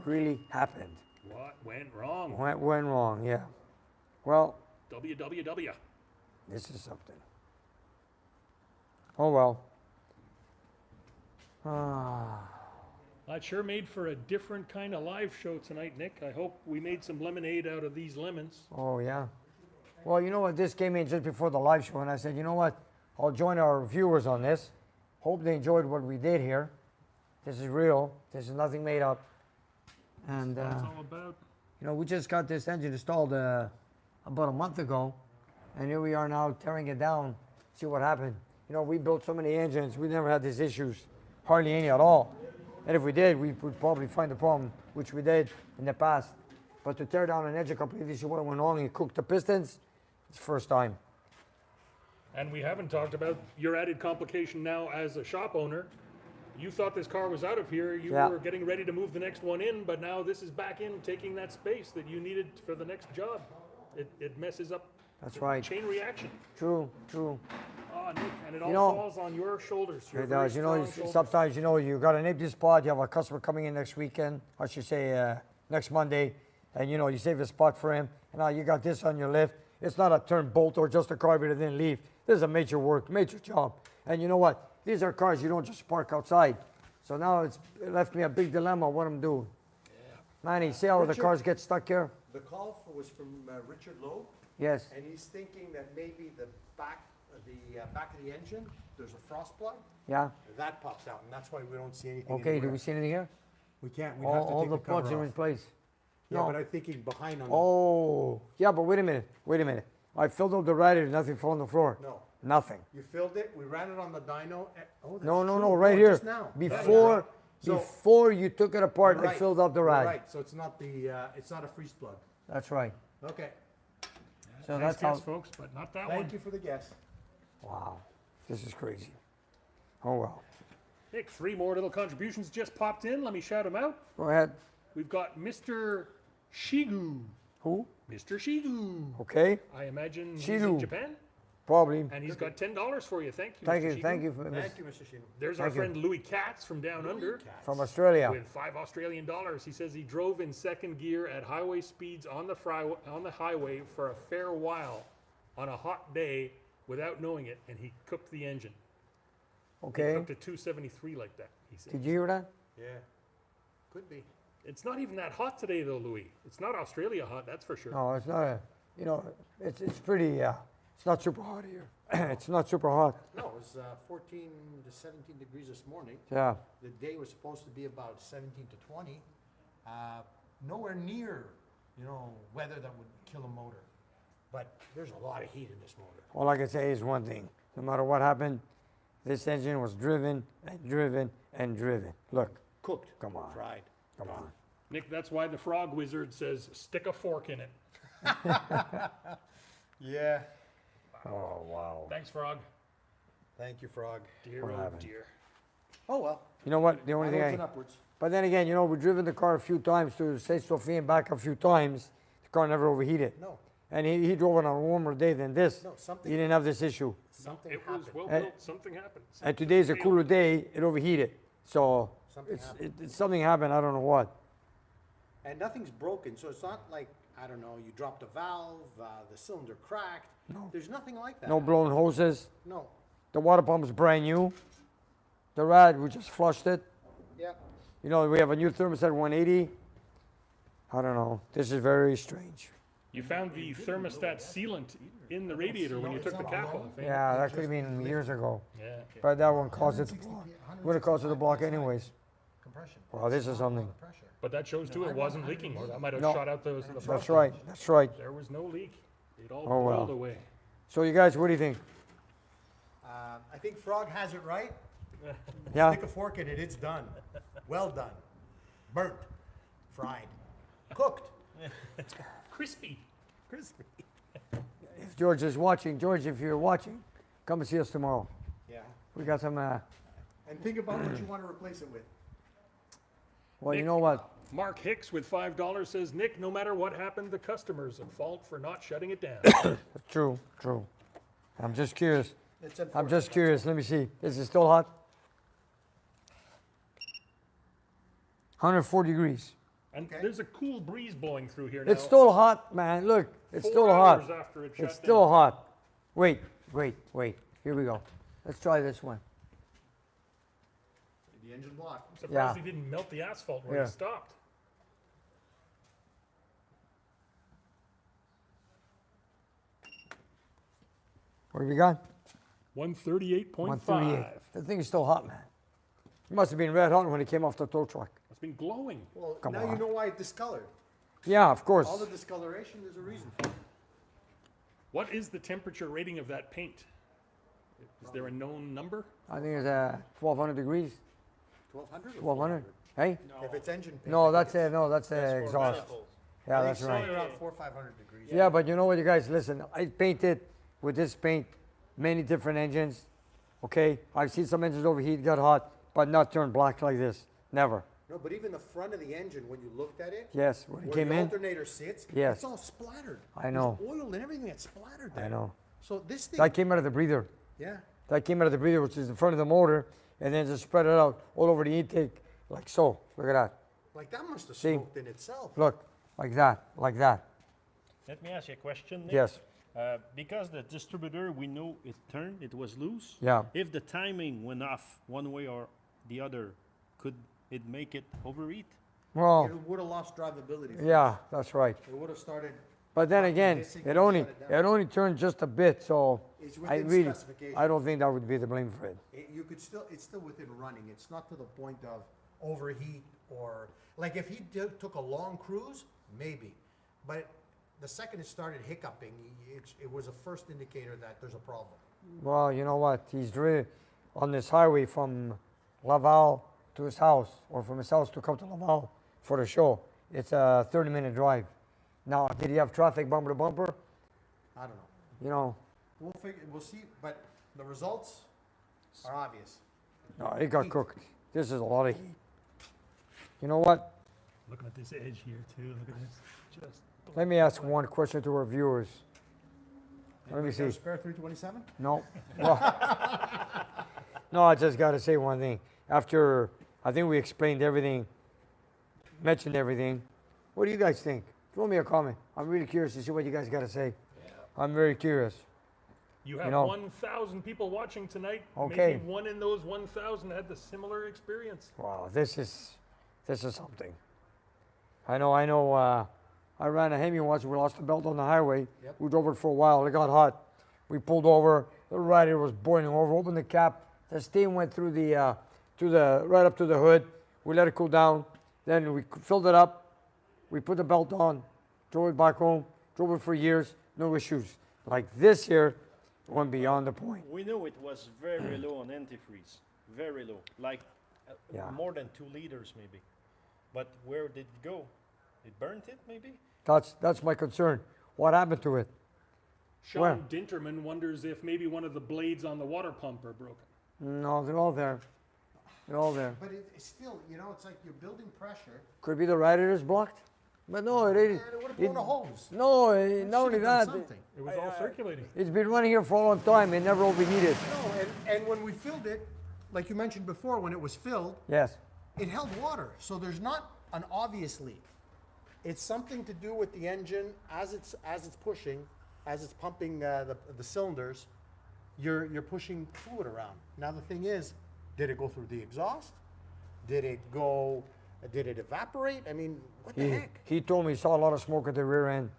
really happened. What went wrong? What went wrong? Yeah. Well, WWW. this is something. Oh well. Ah. That sure made for a different kind of live show tonight, Nick. I hope we made some lemonade out of these lemons. Oh yeah. Well, you know what? This came in just before the live show, and I said, you know what? I'll join our viewers on this. Hope they enjoyed what we did here. This is real. This is nothing made up. And That's what it's all about. you know, we just got this engine installed about a month ago, and here we are now tearing it down. See what happened. You know, we built so many engines. We never had these issues, hardly any at all. And if we did, we would probably find a problem, which we did in the past. But to tear down an engine completely, see what went wrong and cook the pistons, it's the first time. And we haven't talked about your added complication now as a shop owner. You thought this car was out of here. You Yeah. were getting ready to move the next one in, but now this is back in, taking that space that you needed for the next job. It messes up That's the right. chain reaction. True, true. Oh, Nick, and it all know- falls on your shoulders. Your It very does. You know, strong shoulders. sometimes, you know, you got an empty spot, you have a customer coming in next weekend, I should say next Monday, and you know, you save a spot for him, and now you got this on your lift. It's not a turn bolt or just a carburetor then leave. This is a major work, major job. And you know what? These are cars you don't just park outside. So now it left me a big dilemma what I'm doing. Manny, see how the Richard? cars get stuck here? The call was from Richard Lowe, Yes. and he's thinking that maybe the back of the engine, there's a frost plug. Yeah. That pops out, and that's why we don't see anything. Okay, do anywhere. we see anything here? We can't. We'd have to All take the the cover plugs are in off. place. Yeah, No. but I'm thinking behind on. Oh, yeah, but wait a minute. Wait a minute. I filled up the radiator, nothing fell on the floor. No, Nothing. you filled it. We ran it on the dyno. Oh, that's No, no, true. no, right here. Just now. Before, So- before you took it apart, Right. I filled up the You're rad. Right. So it's not the. It's not a freeze plug. That's right. Okay. So Nice that's how. guess, folks, but not that Thank one. you for the guess. Wow, this is crazy. Oh well. Nick, 3 more little contributions just popped in. Let me shout them out. Go ahead. We've got Mr. Shigu. Who? Mr. Shigu. Okay. I imagine he's Shigu. in Japan, Probably. and he's got $10 for you. Thank you, Thank Mr. you. Shigu. Thank you for Thank you, Mr. Shino. There's our Thank you. friend Louis Katz from down under from Australia. with $5 Australian dollars. He says he drove in second gear at highway speeds on the highway for a fair while on a hot day without knowing it, and he cooked the engine. He Okay. cooked a 273 like that, he said. Did you hear that? Yeah. Could be. It's not even that hot today, though, Louis. It's not Australia hot, that's for sure. No, it's not a. You know, it's pretty. It's not super hot here. It's not super hot. No, it was 14 to 17 degrees this morning. Yeah. The day was supposed to be about 17 to 20. Nowhere near, weather that would kill a motor. But there's a lot of heat in this motor. All I can say is one thing. No matter what happened, this engine was driven and driven and driven. Look, Cooked. Come on. Fried. come on. Nick, that's why the frog wizard says stick a fork in it. Yeah. Oh wow. Thanks, frog. Thank you, Frog. Dear, What oh happened? dear. Oh, well. You know what? The only thing Onwards I. and upwards. But then again, you know, we've driven the car a few times to Saint Sophie and back a few times. The car never overheated. No. And he drove it on a warmer day than this. No, He something, didn't have this issue. something It happened. was well And- built. Something happened. And today's a cooler day, it overheated. So Something it's, happened. it's something happened, I don't know what. And nothing's broken, so it's not like, I don't know, you dropped a valve, the cylinder cracked. No. There's nothing like that. No blown hoses. No. The water pump's brand new. The rad, we just flushed it. Yeah. You know, we have a new thermostat 180. I don't know. This is very strange. You found the thermostat sealant in the radiator when you took the cap off. Eh? Yeah, that could have been years ago. Yeah. But that one caused it to block. Would have caused it to block anyways. Compression. Well, this is something. Pressure. But that shows too it wasn't leaking, or that might have No. shot out the That's front. right. That's right. There was no leak. It all Oh, well. boiled away. So you guys, what do you think? I think Frog has it right. Yeah? Stick a fork in it, it's done. Well done. Burnt. Fried. Cooked. Crispy. Crispy. If George is watching, George, if you're watching, come and see us tomorrow. Yeah. We got some, And think about what you want to replace it with. well, you Nick. know what? Mark Hicks with $5 says, Nick, no matter what happened, the customer's at fault for not shutting it down. True, true. I'm just curious. It's I'm unfortunate. just curious. Let me see. Is it still hot? 104 degrees. And Okay. there's a cool breeze blowing through here now. It's still hot, man. Look, it's 4 still hours hot. after it shut It's still down. hot. Wait. Here we go. Let's try this one. The engine block. I'm surprised Yeah. he didn't melt the asphalt where Yeah. he stopped. What have you got? 138.5. 138. The thing is still hot, man. It must have been red hot when it came off the tow truck. It's been glowing. Well, Come now on. you know why it discolored. Yeah, of course. All the discoloration, there's a reason for it. What is the temperature rating of that paint? Is there a known number? I think it's 1,200 degrees. 1,200 or 1,200. Hey? If it's engine paint. No, I that's think exhaust. Manifolds. Yeah, I that's think right. somewhere around 400 or 500 degrees. Yeah, but you know what, you guys, listen, I painted with this paint many different engines, okay? I've seen some engines overheat, got hot, but not turn black like this. Never. No, but even the front of the engine, when you looked at it, Yes, when it where came the in, alternator sits, Yes. it's all splattered. I know. There's oil and everything that's splattered there. I know. So this thing, That came out of the breather. yeah. That came out of the breather, which is the front of the motor, and then just spread it out all over the intake, like so. Look at that. Like that must have See? smoked in itself. Look, like that, like that. Let me ask you a question, Nick. Yes, Because the distributor, we know it turned, it was loose. yeah. If the timing went off one way or the other, could it make it overheat? Well, It would have lost drivability. first. yeah, that's right. It would have started, But then again, hissing it and only shut it down. it only turned just a bit, so it's I within really specification. I don't think that would be the blame for it. You could still, it's still within running. It's not to the point of overheat or, like if he took a long cruise, maybe. But the second it started hiccuping, it was a first indicator that there's a problem. Well, you know what? He's on this highway from Laval to his house, or from his house to come to Laval for the show. It's a 30-minute drive. Now, did he have traffic bumper to bumper? I don't know. You know, We'll see, but the results are obvious. no, it got cooked. This is a lot of heat. You know what? Looking at this edge here too. Look at this. Just Let me ask one question to our viewers. Let me Anybody got a see. spare 327? No. Well, no, I just got to say one thing. After, I think we explained everything, mentioned everything. What do you guys think? Throw me a comment. I'm really curious to see what you guys got to say. I'm very curious. you have know- 1,000 people watching tonight. Okay. Maybe one in those 1,000 had the similar experience. Wow, this is something. I know. I ran a Hemi once. We lost the belt on the highway. Yep. We drove it for a while. It got hot. We pulled over. The radiator was boiling over. Opened the cap. The steam went through right up to the hood. We let it cool down. Then we filled it up. We put the belt on. Drove it back home. Drove it for years. No issues. Like this here, went beyond the point. We know it was very low on antifreeze, very low, like Yeah. more than 2 liters maybe. But where did it go? It burnt it maybe? That's my concern. What happened to it? Sean Where? Dinterman wonders if maybe one of the blades on the water pump are broken. No, they're all there. They're all there. But it's still, it's like you're building pressure. Could be the radiators blocked, but no, it And ain't. it would have blown a hose. No, It not only should've done that, something. It was all circulating. it's been running here for a long time. It never overheated. No, and when we filled it, like you mentioned before, when it was filled, Yes. it held water. So there's not an obvious leak. It's something to do with the engine as it's pushing, as it's pumping the cylinders. You're pushing fluid around. Now the thing is, did it go through the exhaust? Did it evaporate? I mean, what the heck? He told me he saw a lot of smoke at the rear end,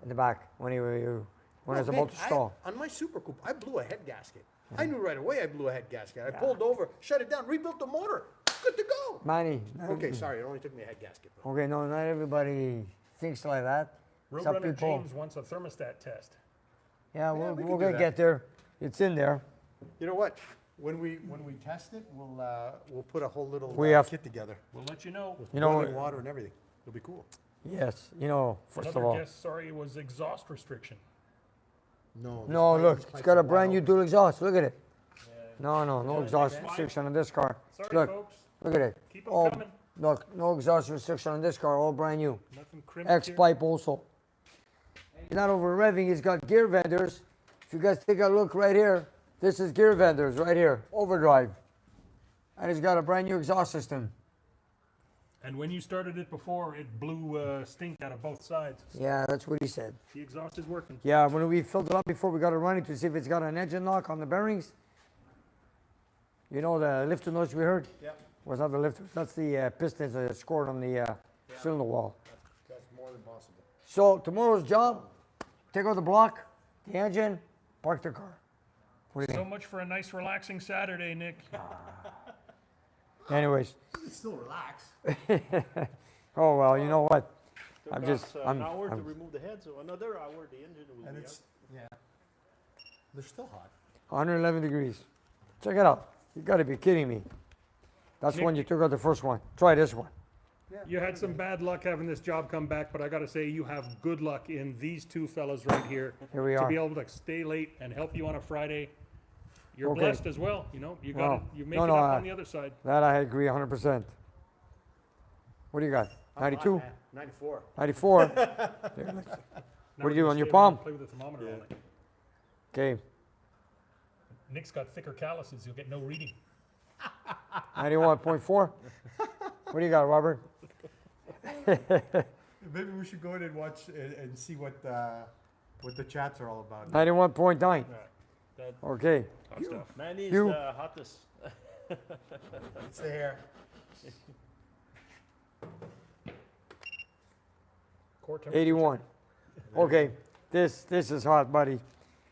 in the back when he was about Nick, to stall. on my Super Coupe, I blew a head gasket. I knew right away I blew a head gasket. I pulled over, shut it down, rebuilt the motor. Good to go. Manny. Okay, sorry, it only took me a head gasket. But Okay, no, not everybody thinks like that. Some Roadrunner people. James wants a thermostat test. Yeah, we we're can do gonna that. get there. It's in there. you know what? When we test it, we'll put a whole little We have- kit together. We'll let you know. You know, Boiling water and everything. It'll be cool. yes. You know, first of Another all. guest, sorry, was exhaust restriction. No. No, this look, pipe- it's this got a pipe's brand new wide dual exhaust. Look at it. No exhaust restriction on this car. Sorry, Look, folks. look at it. Keep 'em All- coming. Look, no exhaust restriction on this car. All brand new. Nothing crimped X here. pipe also. He's not over revving. He's got gear vendors. If you guys take a look right here, this is gear vendors right here. Overdrive, and he's got a brand new exhaust system. And when you started it before, it blew stink out of both sides. Yeah, that's what he said. The exhaust is working. Yeah, when we filled it up before we got it running to see if it's got an engine lock on the bearings. You know the lifter noise we heard? Yep. Was not the lifters. That's the pistons that scored on the cylinder wall. That's more than possible. So tomorrow's job, take out the block, the engine, park the car. What do you So think? much for a nice, relaxing Saturday, Nick. Anyways, Still relax. oh well, you know what? Took I'm us just, an hour to I'm remove the head, so another hour the engine will And be it's, yeah. They're still hot. 111 degrees. Check it out. You got to be kidding me. That's Nick- when you took out the first one. Try this one. You had some bad luck having this job come back, but I got to say you have good luck in these two fellas right here. Here we To are. be able to stay late and help you on a Friday. You're Okay. blessed as well. You know, you got Wow. it. You make No, it no, up on the other side. That I agree 100%. What do you got? 92? 94. 94? Now What do we're you gonna do, on your stay around palm? and Play with the thermometer all night. Okay. Nick's got thicker calluses. You'll get no reading. 91.4? What do you got, Robert? Maybe we should go in and watch and see what the chats are all about. 91.9. That Okay. Hot stuff. Manny is You- the hottest. It's the hair. Core temperature. 81. Okay. This is hot, buddy.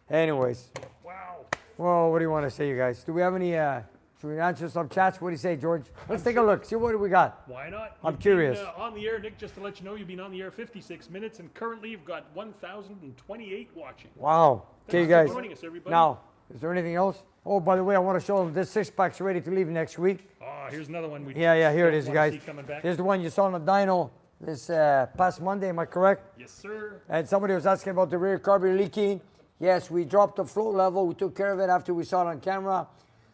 Anyways. Wow. Well, what do you want to say, you guys? Do we have any, should we answer some chats? What do you say, George? Let's take a look. See what do we got. Why not? I'm You've curious. Been, on the air, Nick, just to let you know, you've been on the air 56 minutes, and currently you've got 1,028 watching. Wow. Okay, Thanks guys. for joining us, everybody. Now, is there anything else? Oh, by the way, I want to show them this six-pack's ready to leave next week. Oh, here's another one. We Yeah, here it is, you wanna guys. see coming back. Here's the one you saw on the dyno this past Monday, am I correct? Yes, sir. And somebody was asking about the rear carburetor leaking. Yes, we dropped the flow level. We took care of it after we saw it on camera.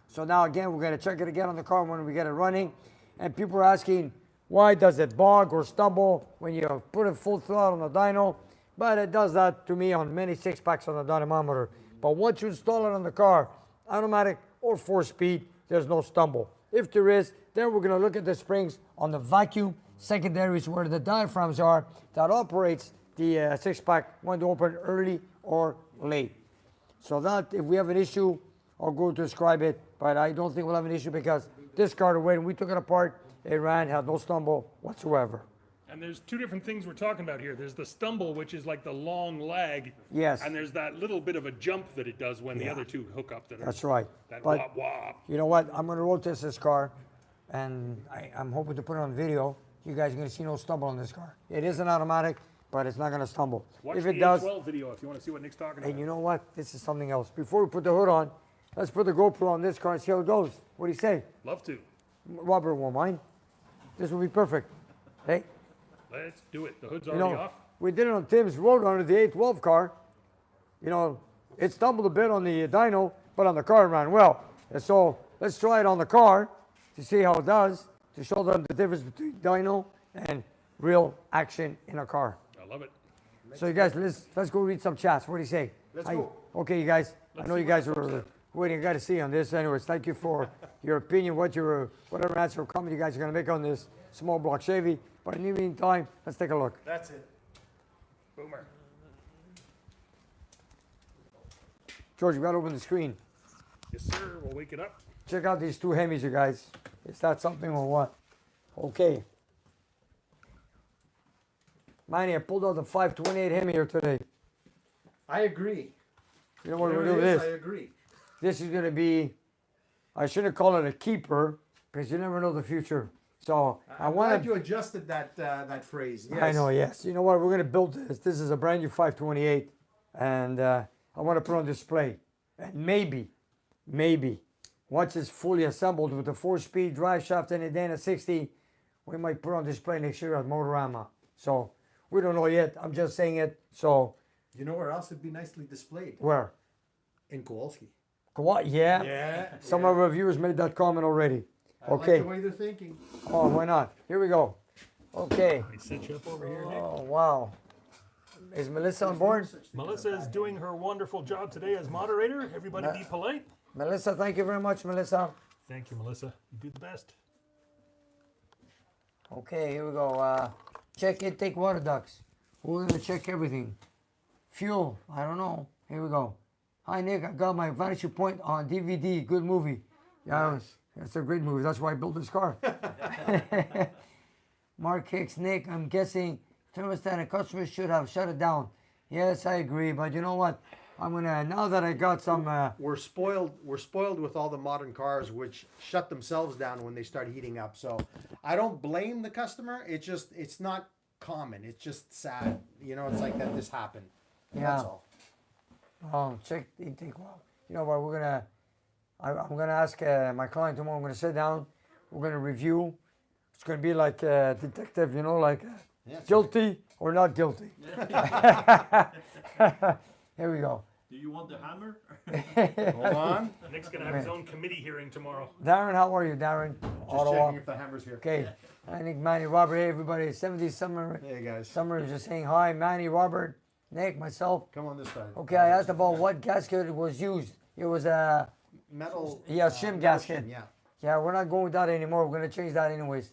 So now again, we're going to check it again on the car when we get it running. And people are asking, why does it bog or stumble when you put it full throttle on the dyno? But it does that to me on many six-packs on the dynamometer. But once you install it on the car, automatic or 4-speed, there's no stumble. If there is, then we're going to look at the springs on the vacuum secondaries where the diaphragms are that operates the six-pack when to open early or late. So that if we have an issue, I'll go to describe it, but I don't think we'll have an issue because this car, when we took it apart, it ran, had no stumble whatsoever. And there's two different things we're talking about here. There's the stumble, which is like the long lag. Yes. And there's that little bit of a jump that it does when the other two hook up. That's right. That But wop wop. you know what? I'm going to road test this car, and I'm hoping to put it on video. You guys are going to see no stumble on this car. It is an automatic, but it's not going to stumble. Watch If the it does, A12 video if you want to see what Nick's talking and about. you know what? This is something else. Before we put the hood on, let's put the GoPro on this car and see how it goes. What do you say? Love to. Robert won't mind. This will be perfect. Hey, Let's do it. The hood's you already know, off. we did it on Tim's Roadrunner, the 812 car. You know, it stumbled a bit on the dyno, but on the car it ran well. And so let's try it on the car to see how it does, to show them the difference between dyno and real action in a car. I love it. So you guys, let's go read some chats. What do you say? Let's go. Okay, you guys. Let's I know see you what guys the folks are have. waiting. I got to see on this. Anyways, thank you for your opinion, whatever answer or comment you guys are going to make on this small block Chevy. But in the meantime, let's take a look. That's it. Boomer. George, you got to open the screen. Yes, sir. We'll wake it up. Check out these two Hemis, you guys. Is that something or what? Okay. Manny, I pulled out the 528 Hemi here today. I agree. You know what we're There going to do it with is, I this? agree. This is going to be, I shouldn't call it a keeper, because you never know the future. So I I'm want glad to, you adjusted that phrase. Yes. I know, yes. You know what? We're going to build this. This is a brand new 528, and I want to put on display. And maybe, once it's fully assembled with the 4-speed drive shaft and a Dana 60, we might put on display next year at Motorama. So we don't know yet. I'm just saying it. So You know where else it'd be nicely displayed? where? In Kowalski. Yeah. Yeah. Some of our viewers made that comment already. I Okay. like the way they're thinking. Oh, why not? Here we go. Okay. Let me set you up over here, Nick. Oh, wow. Is Melissa on board? Melissa is doing her wonderful job today as moderator. Everybody be polite. Melissa, thank you very much, Melissa. Thank you, Melissa. You do the best. Okay, here we go. Check intake water ducts. We're gonna check everything. Fuel, I don't know. Here we go. Hi, Nick. I got my Vanishing Point on DVD. Good movie. Yeah, Nice. that's a great movie. That's why I built this car. Mark Hicks, Nick, I'm guessing thermostat and customers should have shut it down. Yes, I agree. But you know what? I'm gonna, now that I got some, We're spoiled with all the modern cars which shut themselves down when they start heating up. So I don't blame the customer. It's not common. It's just sad. You know, it's like that this happened. That's Yeah. all. oh, check, you think, well, you know what, I'm gonna ask my client tomorrow, I'm gonna sit down, we're gonna review. It's gonna be like a detective, you know, like Yes. guilty or not guilty. Here we go. Do you want the hammer? Hold on. Nick's gonna have his own committee hearing tomorrow. Darren, how are you, Darren? Just Ottawa. checking if the hammer's here. Okay. I think Manny, Robert, hey everybody. 70 Summer. Hey guys. Summer is just saying hi. Manny, Robert, Nick, myself. Come on this side. Okay, I asked about what gasket was used. It was a Metal. Yeah, shim gasket. shim, yeah. yeah. We're not going with that anymore. We're gonna change that anyways.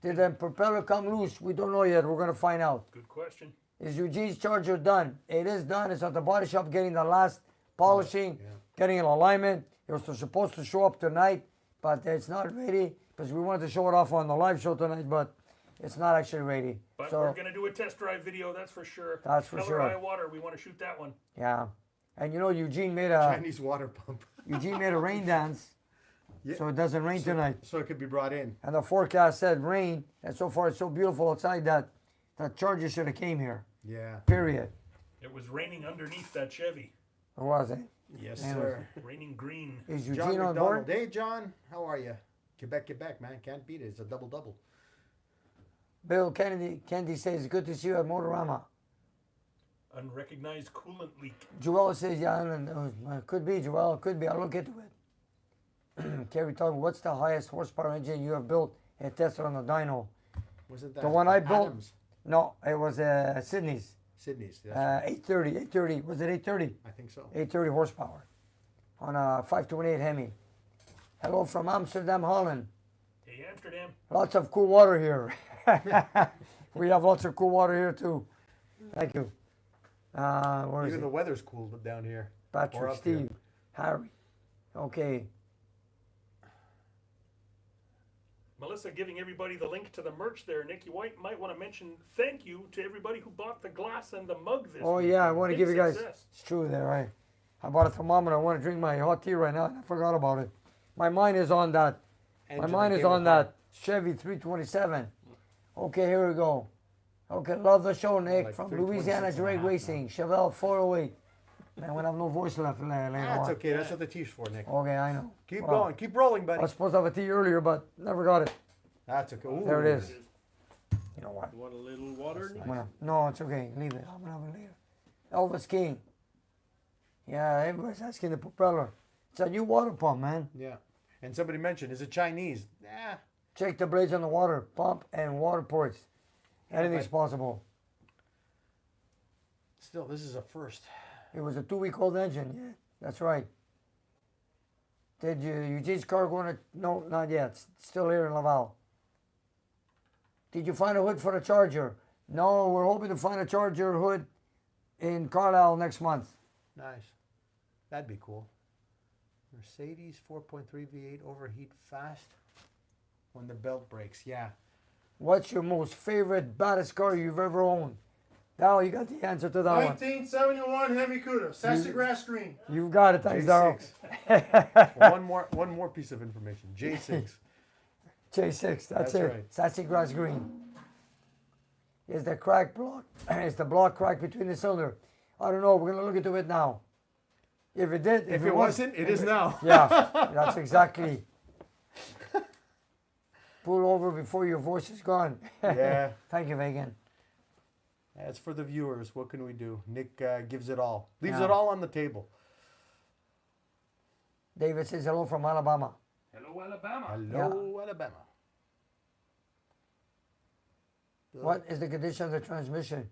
Did the propeller come loose? We don't know yet. We're gonna find out. Good question. Is Eugene's charger done? It is done. It's at the body shop getting the last polishing, getting an alignment. It was supposed to show up tonight, but it's not ready because we wanted to show it off on the live show tonight, but it's not actually ready. But So we're gonna do a test drive video, that's for sure. That's for Color sure. High Water, we want to shoot that one. yeah, and you know Eugene made a Chinese water pump. rain dance, Yeah. so it doesn't rain tonight. So it could be brought in. And the forecast said rain, and so far it's so beautiful outside that that charger should have came here. Yeah. Period. It was raining underneath that Chevy. Or was it? Yes, Anyways. sir. Raining green. Is John Eugene on McDonald. board? Hey, John. How are you? Quebec, man. Can't beat it. It's a double-double. Bill Kennedy says good to see you at Motorama. Unrecognized coolant leak. Joel says, yeah, could be, Joel, could be. I'll look into it. Kerry talking, what's the highest horsepower engine you have built and tested on the dyno? Wasn't that The one I built? Adams? No, it was Sydney's. Sydney's. Yes. 830. Was it 830? I think so. 830 horsepower on a 528 Hemi. Hello from Amsterdam, Holland. Hey, Amsterdam. Lots of cool water here. We have lots of cool water here too. Thank you. Where is Even it? the weather's cool down here. Or Patrick, up here. Steve, Harry. Okay. Melissa giving everybody the link to the merch there. Nick, you might want to mention thank you to everybody who bought the glass and the mug this Oh week. yeah, I want to Big give you guys. success. It's true there, right? I bought a thermometer. I want to drink my hot tea right now. And I forgot about it. My mind is on that. Engine My mind that is came on apart. that Chevy 327. Okay, here we go. Okay, love the show, Nick. Like From 326 Louisiana and a Drag half now. Racing, Chevelle 408. Man, when I have no voice left later That's on. okay. That's what the tea's for, Nick. Okay, I know. Keep Well, going. Keep rolling, I buddy. was supposed to have a tea earlier, but never got it. That's okay. Ooh. There it is. You know what? You want a little water? Nick? No, it's okay. Leave it. I'm gonna have it later. Elvis King. Yeah, everybody's asking the propeller. It's a new water pump, man. Yeah. And somebody mentioned, is it Chinese? Yeah. Check the blades on the water pump and water ports. Anything's possible. Still, this is a first. It was a 2-week-old engine. Yeah, that's right. Did Eugene's car going to? No, not yet. Still here in Laval. Did you find a hood for the Charger? No, we're hoping to find a Charger hood in Carlisle next month. Nice. That'd be cool. Mercedes 4.3 V8 overheat fast when the belt breaks. Yeah. What's your most favorite, baddest car you've ever owned? Darryl, you got the answer to that one. 1971 Hemi Cuda, Sassy-Grass Green. You've got it, thanks, Darryl. J6. one more piece of information. J6. J6, that's That's it. right. Sassy grass green. Is the crack block? Is the block crack between the cylinder? I don't know. We're gonna look into it now. If it did, If it wasn't, it is now. Yeah, that's exactly. Pull over before your voice is gone. Yeah. Thank you, Megan. As for the viewers, what can we do? Nick gives it all. Leaves Yeah. it all on the table. David says hello from Alabama. Hello, Alabama. Hello, Alabama. What is the condition of the transmission?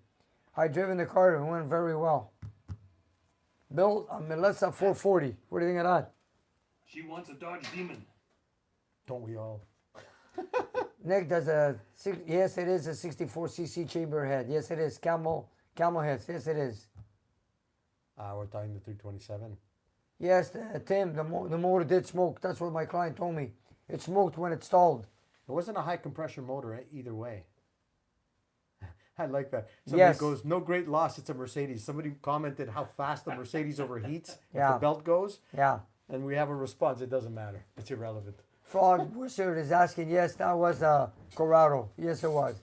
I driven the car and it went very well. Built a Melissa 440. What do you think of that? She wants a Dodge Demon. Don't we all? Nick does yes, it is a 64cc chamber head. Yes, it is. Camel heads. Yes, it is. We're talking the 327. Yes, Tim, the motor did smoke. That's what my client told me. It smoked when it stalled. It wasn't a high compression motor either way. I like that. Somebody Yes. goes, no great loss, it's a Mercedes. Somebody commented how fast the Mercedes overheats if Yeah. the belt goes. Yeah. And we have a response, it doesn't matter. It's irrelevant. Frog Wizard is asking, yes, that was a Corrado. Yes, it was.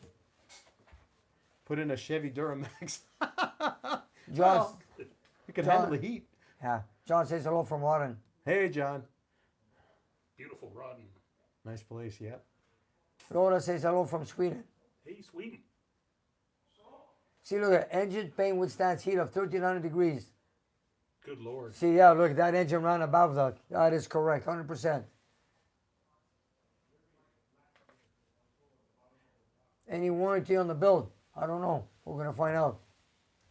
Put in a Chevy Duramax. John, Well, you can John- handle the heat. yeah. John says hello from Warren. Hey, John. Beautiful Rodden. Nice place, yeah. Lola says hello from Sweden. Hey, Sweden. See, look at engine paint withstands heat of 1300 degrees. Good Lord. See, yeah, look, that engine ran above that. That is correct, 100%. Any warranty on the build? I don't know. We're gonna find out.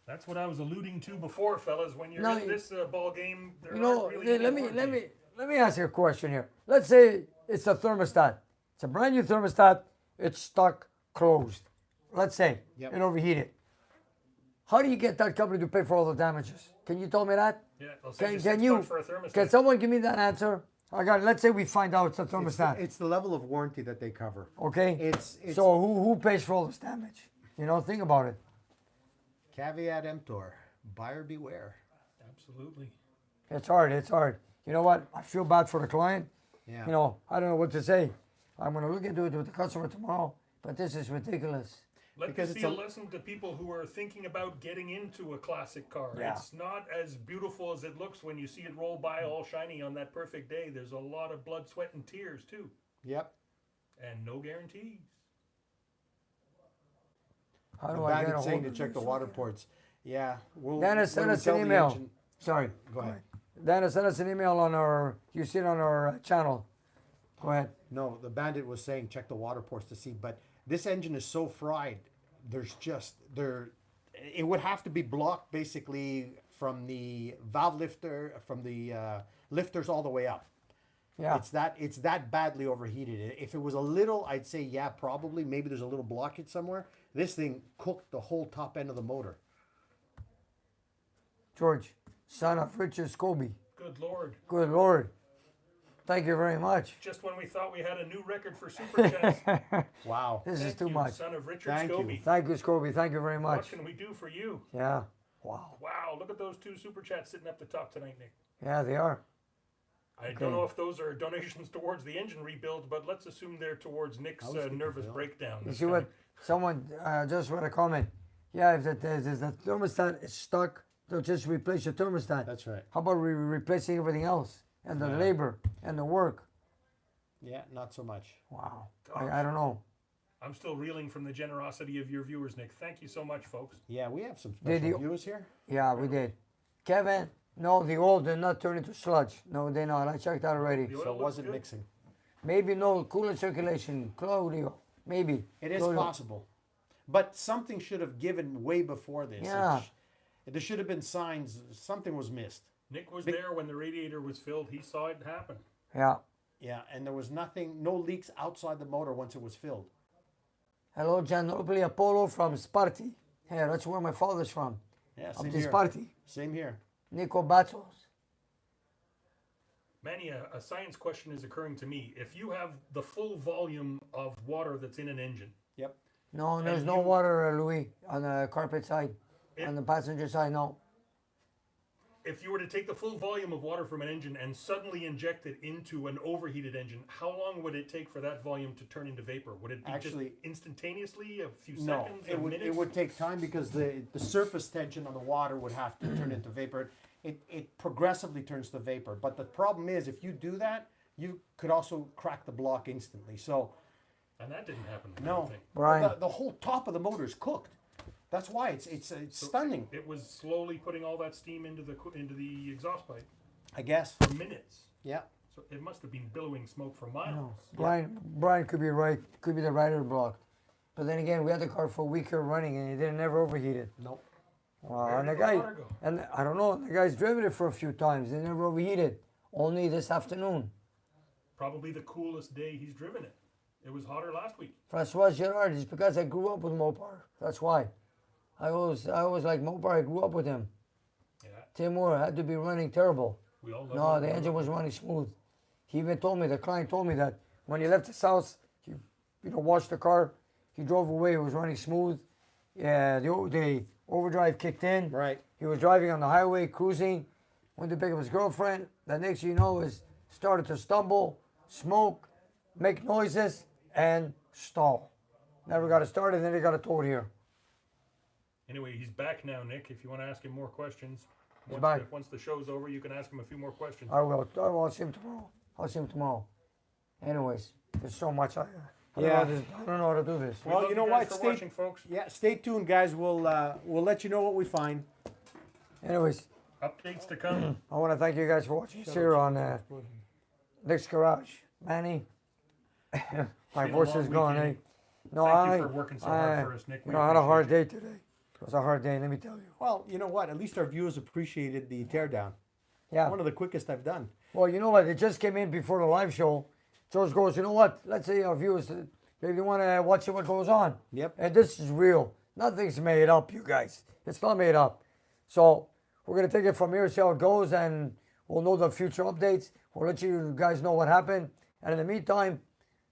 That's what I was alluding to before, fellas. When you're No, in this ball game, there You know, aren't really let any me ask you a question here. Let's say it's a thermostat. It's a brand new thermostat. It's stuck closed. Let's say Yep. it overheated. How do you get that company to pay for all the damages? Can you tell me that? Yeah, they'll send you Can $6 you? for a thermostat. Can someone give me that answer? I got. Let's say we find out it's a thermostat. It's the level of warranty that they cover. Okay. It's So who pays for all this damage? You know, think about it. caveat emptor, buyer beware. Absolutely. It's hard. It's hard. You know what? I feel bad for the client. Yeah. You know, I don't know what to say. I'm gonna look into it with the customer tomorrow. But this is ridiculous. Let Because this it's be a a- lesson to people who are thinking about getting into a classic car. Yeah. It's not as beautiful as it looks when you see it roll by all shiny on that perfect day. There's a lot of blood, sweat, and tears too, Yep. and no guarantees. How The do I get a bandit saying hold to check the water ports. Yeah. We'll, Dennis, send when we us an tell the email. engine- Sorry. Go ahead. Dennis, send us an email on our. You see it on our channel. Go ahead. No, the bandit was saying check the water ports to see, but this engine is so fried. There's just there. It would have to be blocked basically from the valve lifter, from the lifters all the way up. Yeah. It's that badly overheated. If it was a little, I'd say yeah, probably maybe there's a little blockage somewhere. This thing cooked the whole top end of the motor. George, son of Richard Scobie. Good Lord. Good Lord. Thank you very much. Just when we thought we had a new record for Super Chats. Wow. This is Thank too you, much. son of Richard Thank you. Scobie. Thank you, Scobie. Thank you very What much. can we do for you? Yeah. Wow. Wow, look at those two Super Chats sitting up the top tonight, Nick. Yeah, they are. I don't know if those are donations towards the engine rebuild, but let's assume they're towards Nick's was thinking nervous Bill. breakdown. You That's see kinda- what? Someone just wrote a comment. Yeah, if the thermostat is stuck, they'll just replace the thermostat. That's right. How about replacing everything else and the labor and the work? Yeah, not so much. Wow. I don't know. I'm still reeling from the generosity of your viewers, Nick. Thank you so much, folks. Yeah, we have some Did special you- viewers here. Yeah, we did. Kevin, no, the oil did not turn into sludge. No, they not. I checked that already. The So oil it looks wasn't good. mixing. Maybe no coolant circulation. Claudio, maybe. It is Claudio. possible. But something should have given way before this. Yeah. There should have been signs something was missed. Nick was there when the radiator was filled. He saw it happen. Yeah. Yeah, and there was nothing, no leaks outside the motor once it was filled. Hello, Gianopoli Apollo from Sparti. Yeah, that's where my father's from. Yeah, Up same to here. Sparti. Same here. Nico Batos. Manny, a science question is occurring to me. If you have the full volume of water that's in an engine, Yep. No, there's And no you- water, Louis, on the carpet side. It- On the passenger side, no. if you were to take the full volume of water from an engine and suddenly inject it into an overheated engine, how long would it take for that volume to turn into vapor? Would it be Actually- just instantaneously, a few No, seconds, it would minutes? it would take time because the surface tension on the water would have to turn into vapor. It progressively turns to vapor. But the problem is if you do that, you could also crack the block instantly. So And that didn't happen. I don't no, think. Brian. the whole top of the motor is cooked. That's why it's stunning. It was slowly putting all that steam into the exhaust pipe I guess. for minutes. Yeah. So it must have been billowing smoke for miles. Brian could be right. Could be the rider block. But then again, we had the car for a week here running, and it didn't never overheated. Nope. Where And the did the guy, water go? and I don't know. The guy's driven it for a few times. It never overheated. Only this afternoon. Probably the coolest day he's driven it. It was hotter last week. Francois Gerard is because I grew up with Mopar. That's why. I always like Mopar. I grew up with him. Yeah, Timur had to be running terrible. we all love No, it. the engine was running smooth. He even told me, the client told me that when he left his house, he washed the car. He drove away. It was running smooth. Yeah, the overdrive kicked in. Right. He was driving on the highway, cruising, went to pick up his girlfriend. The next thing you know is started to stumble, smoke, make noises, and stall. Never got it started, then he got it towed here. Anyway, he's back now, Nick. If you want to ask him more questions, back. Once the show's over, you can ask him a few more questions. I will. I'll see him tomorrow. I'll see him tomorrow. Anyways, there's so much. I Yeah. don't know how to do this. We Well, love you know guys what? for watching, folks. Yeah, stay tuned, guys. We'll let you know what we find. Anyways, Updates to come. I want to thank you guys for watching us here on Nick's Garage. Manny, my been a voice long is gone, eh? weekend. No, Thank you for working so hard for us, Nick. We I had a hard appreciate day today. It was a hard day, let me tell you. Well, you know what? At least our viewers appreciated the teardown. Yeah. One of the quickest I've done. Well, you know what? It just came in before the live show. George goes, you know what? Let's say our viewers, maybe they want to watch what goes on. Yep. And this is real. Nothing's made up, you guys. It's not made up. So we're going to take it from here, see how it goes, and we'll know the future updates. We'll let you guys know what happened. And in the meantime,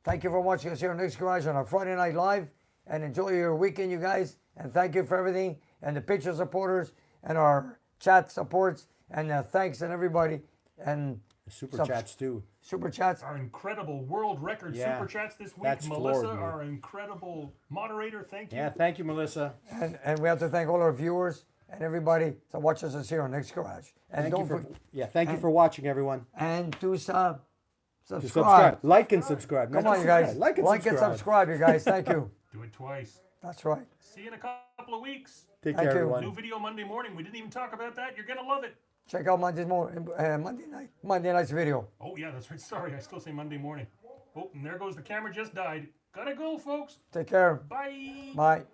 thank you for watching us here on Nick's Garage on our Friday Night Live. And enjoy your weekend, you guys. And thank you for everything. And the Patreon supporters and our chat supports. And thanks and everybody. And Super Subs- chats too. super chats. Our incredible world record Yeah. super chats this week. That's Melissa, floored me. our incredible moderator, thank you. Yeah, thank you, Melissa. And we have to thank all our viewers and everybody that watches us here on Nick's Garage. And Thank you don't for thank you for watching, everyone. and to Subscribe, subscribe. like and subscribe. Come Not on, you just guys. subscribe. Like and subscribe, you guys. Thank you. Do it twice. That's right. See you in a couple of weeks. Take Thank care, you. everyone. New video Monday morning. We didn't even talk about that. You're gonna love it. Check out Monday night's video. Oh yeah, that's right. Sorry, I still say Monday morning. Oh, and there goes the camera. Just died. Gotta go, folks. Take care. Bye. Bye.